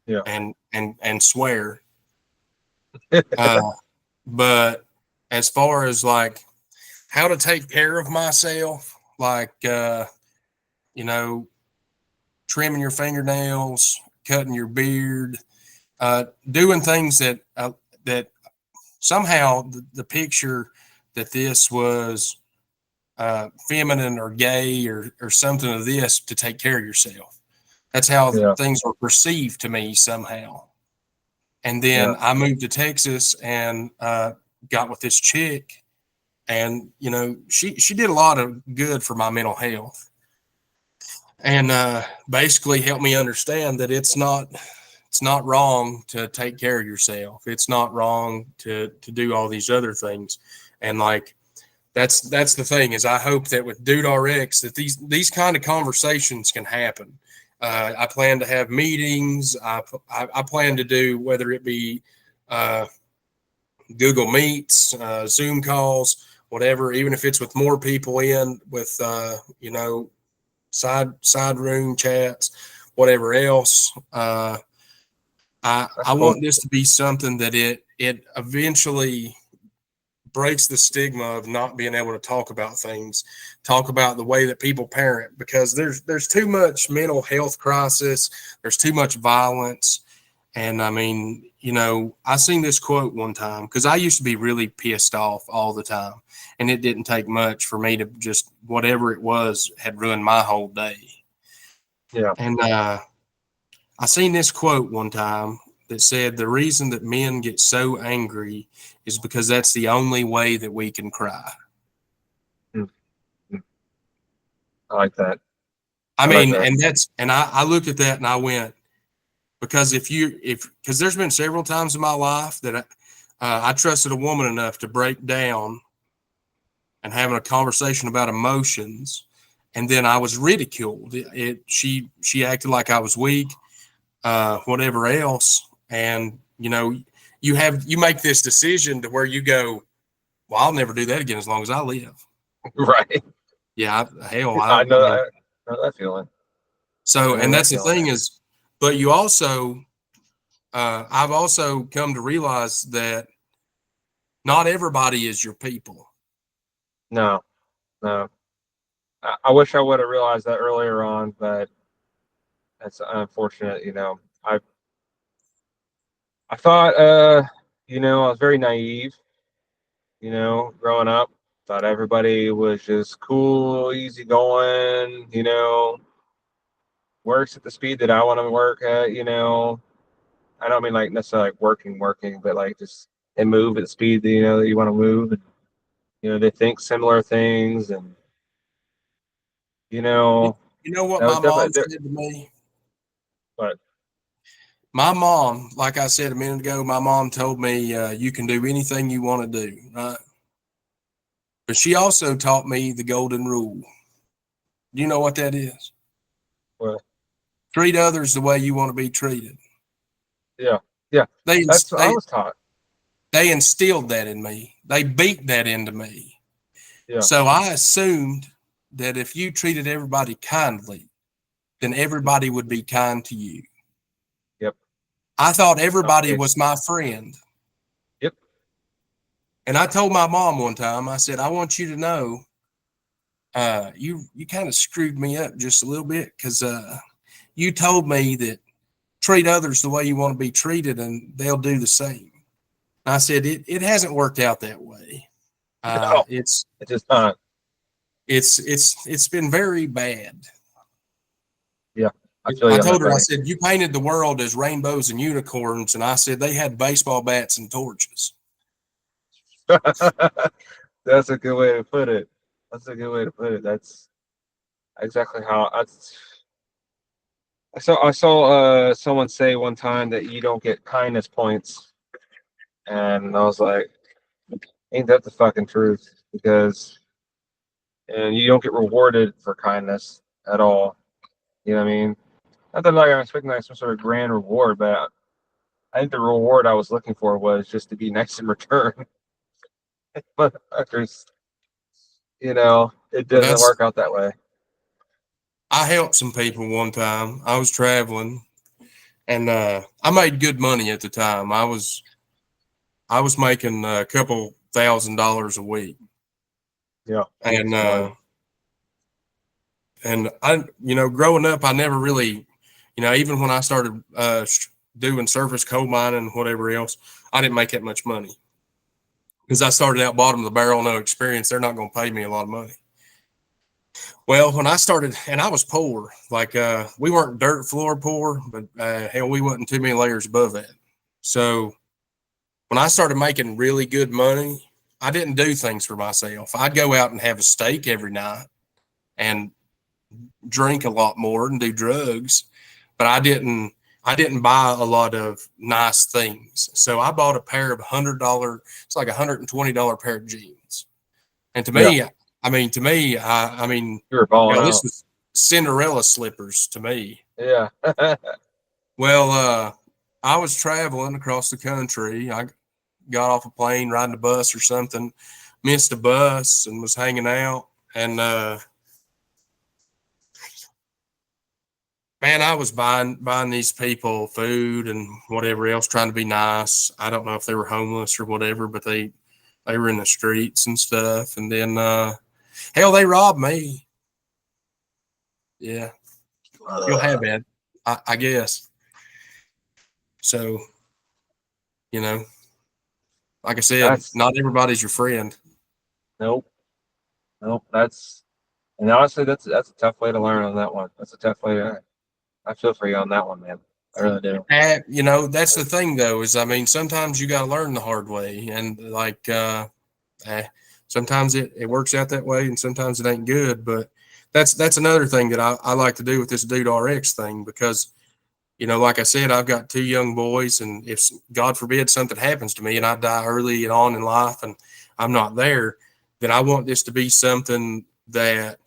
Yeah. and swear. Uh, but as far as like how to take care of myself, like you know, trimming your fingernails, cutting your beard, doing things that somehow the picture that this was feminine or gay or something of this to take care of yourself. That's how Yeah. things were perceived to me somehow. And then Yeah. I moved to Texas and got with this chick, and she did a lot of good for my mental health, and basically helped me understand that it's not wrong to take care of yourself. It's not wrong to do all these other things, and like That's the thing is I hope that with DudeRX that these kind of conversations can happen. I plan to have meetings. I plan to do whether it be uh, Google Meets, Zoom calls, whatever. Even if it's with more people in with side room chats, whatever else. I That's cool. want this to be something that it eventually breaks the stigma of not being able to talk about things, talk about the way that people parent, because there's too much mental health crisis, there's too much violence. And I mean, I seen this quote one time because I used to be really pissed off all the time, and it didn't take much for me to just whatever it was had ruined my whole day. Yeah. And I seen this quote one time that said the reason that men get so angry is because that's the only way that we can cry. Mm, mm. I like that. I I like mean, that. I looked at that and I went, because because there's been several times in my life that I trusted a woman enough to break down and having a conversation about emotions, and then I was ridiculed. She acted like I was weak, whatever else, and you make this decision to where you go, well, I'll never do that again as long as I live. Right. Yeah, hell, I I know mean, that. I know that feeling. I so know and that that's the feeling, thing man. is, but you also, I've also come to realize that not everybody is your people. No, no. I wish I would have realized that earlier on, but that's unfortunate. I thought, I was very naive. Growing up, thought everybody was just cool, easy going. Works at the speed that I want to work at. I don't mean like necessarily like working, but like just they move at the speed that that you want to move. And, they think similar things, and you You, know you know what that was my definitely mom there. said to me? But My mom, like I said a minute ago, my mom told me, you can do anything you want to do, right? But she also taught me the golden rule. Do you know what that is? well, Treat others the way you want to be treated. yeah, yeah, They that's what I they was taught. they instilled that in me. They beat that into me. Yeah. So I assumed that if you treated everybody kindly, then everybody would be kind to you. Yep. I thought Not everybody the case. was my friend. Yep. And I told my mom one time, I said, I want you to know, you kind of screwed me up just a little bit because you told me that treat others the way you want to be treated and they'll do the same. And I said, it hasn't worked out that way. No, It's it's just not. it's been very bad. Yeah, I feel I you on that, told her, I buddy. said, you painted the world as rainbows and unicorns. And I said, they had baseball bats and torches. That's a good way to put it. That's a good way to put it. That's exactly how I saw someone say one time that you don't get kindness points, and I was like, ain't that the fucking truth? Because and you don't get rewarded for kindness at all. You know what I mean? Not that like I'm expecting like some sort of grand reward, but I think the reward I was looking for was just to be nice in return. Motherfuckers, it But doesn't work out that way. I helped some people one time. I was traveling and I made good money at the time. I was making a couple $1,000s a week. Yeah, And it's money. growing up, I never really, even when I started doing surface coal mining and whatever else, I didn't make that much money because I started out bottom of the barrel, no experience. They're not going to pay me a lot of money. Well, when I started, and I was poor, like we weren't dirt floor poor, but hell, we wasn't too many layers above that. So when I started making really good money, I didn't do things for myself. I'd go out and have a steak every night and drink a lot more and do drugs, but I didn't buy a lot of nice things. So I bought a pair of $100, it's like $120 pair of jeans. And to Yeah, me, I mean, you were balling this out. was Cinderella slippers to me. Yeah. Well, I was traveling across the country. I got off a plane, riding a bus or something, missed a bus and was hanging out. And man, I was buying these people food and whatever else, trying to be nice. I don't know if they were homeless or whatever, but they were in the streets and stuff. And then hell, they robbed me. Yeah, you'll have that, I guess. So you know, like I said, That's not everybody's your friend. nope, nope. That's and honestly, that's a tough way to learn on that one. That's a tough way to. I feel for you on that one, man. I really do. That's the thing though, is I mean, sometimes you got to learn the hard way, and like eh, sometimes it works out that way, and sometimes it ain't good. But that's another thing that I like to do with this Dude RX thing because like I said, I've got two young boys, and if God forbid something happens to me and I die early and on in life, and I'm not there, then I want this to be something that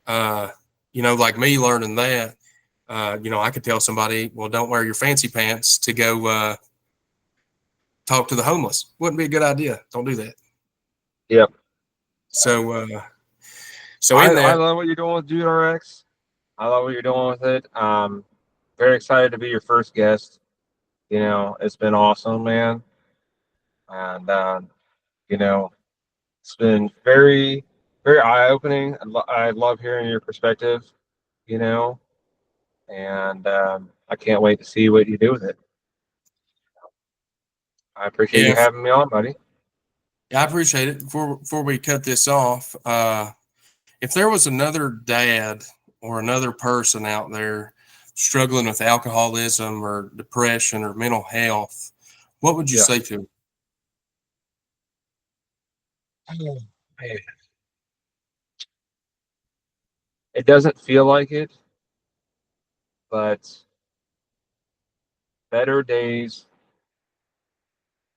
uh, like me learning that. I could tell somebody, well, don't wear your fancy pants to go talk to the homeless. Wouldn't be a good idea. Don't do that. Yep. So, so I in I that, love what you're doing with DudeRX. I love what you're doing with it. Very excited to be your first guest. It's been awesome, man. And you know, it's been very, very eye opening. I love hearing your perspective. You know, and I can't wait to see what you do with it. I appreciate you yeah, having me on, buddy. I appreciate it. Before we cut this off, if there was another dad or another person out there struggling with alcoholism or depression or mental health, what would you Yeah. say to them? Oh, man. It doesn't feel like it, but better days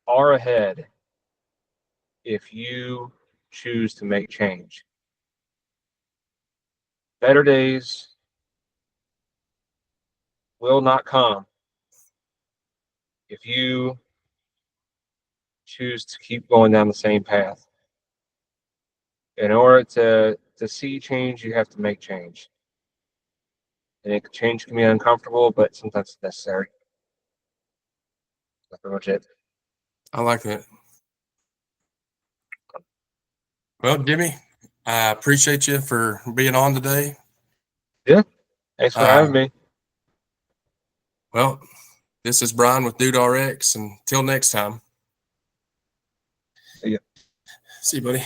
are ahead if you choose to make change. Better days will not come if you choose to keep going down the same path. In order to see change, you have to make change. And change can be uncomfortable, but sometimes it's necessary. That's pretty much it. I like that. Well, Jimmy, I appreciate you for being on today. Yeah. Thanks for Uh, having me. well, this is Brian with DudeRX. And until next time, See ya. see you, buddy.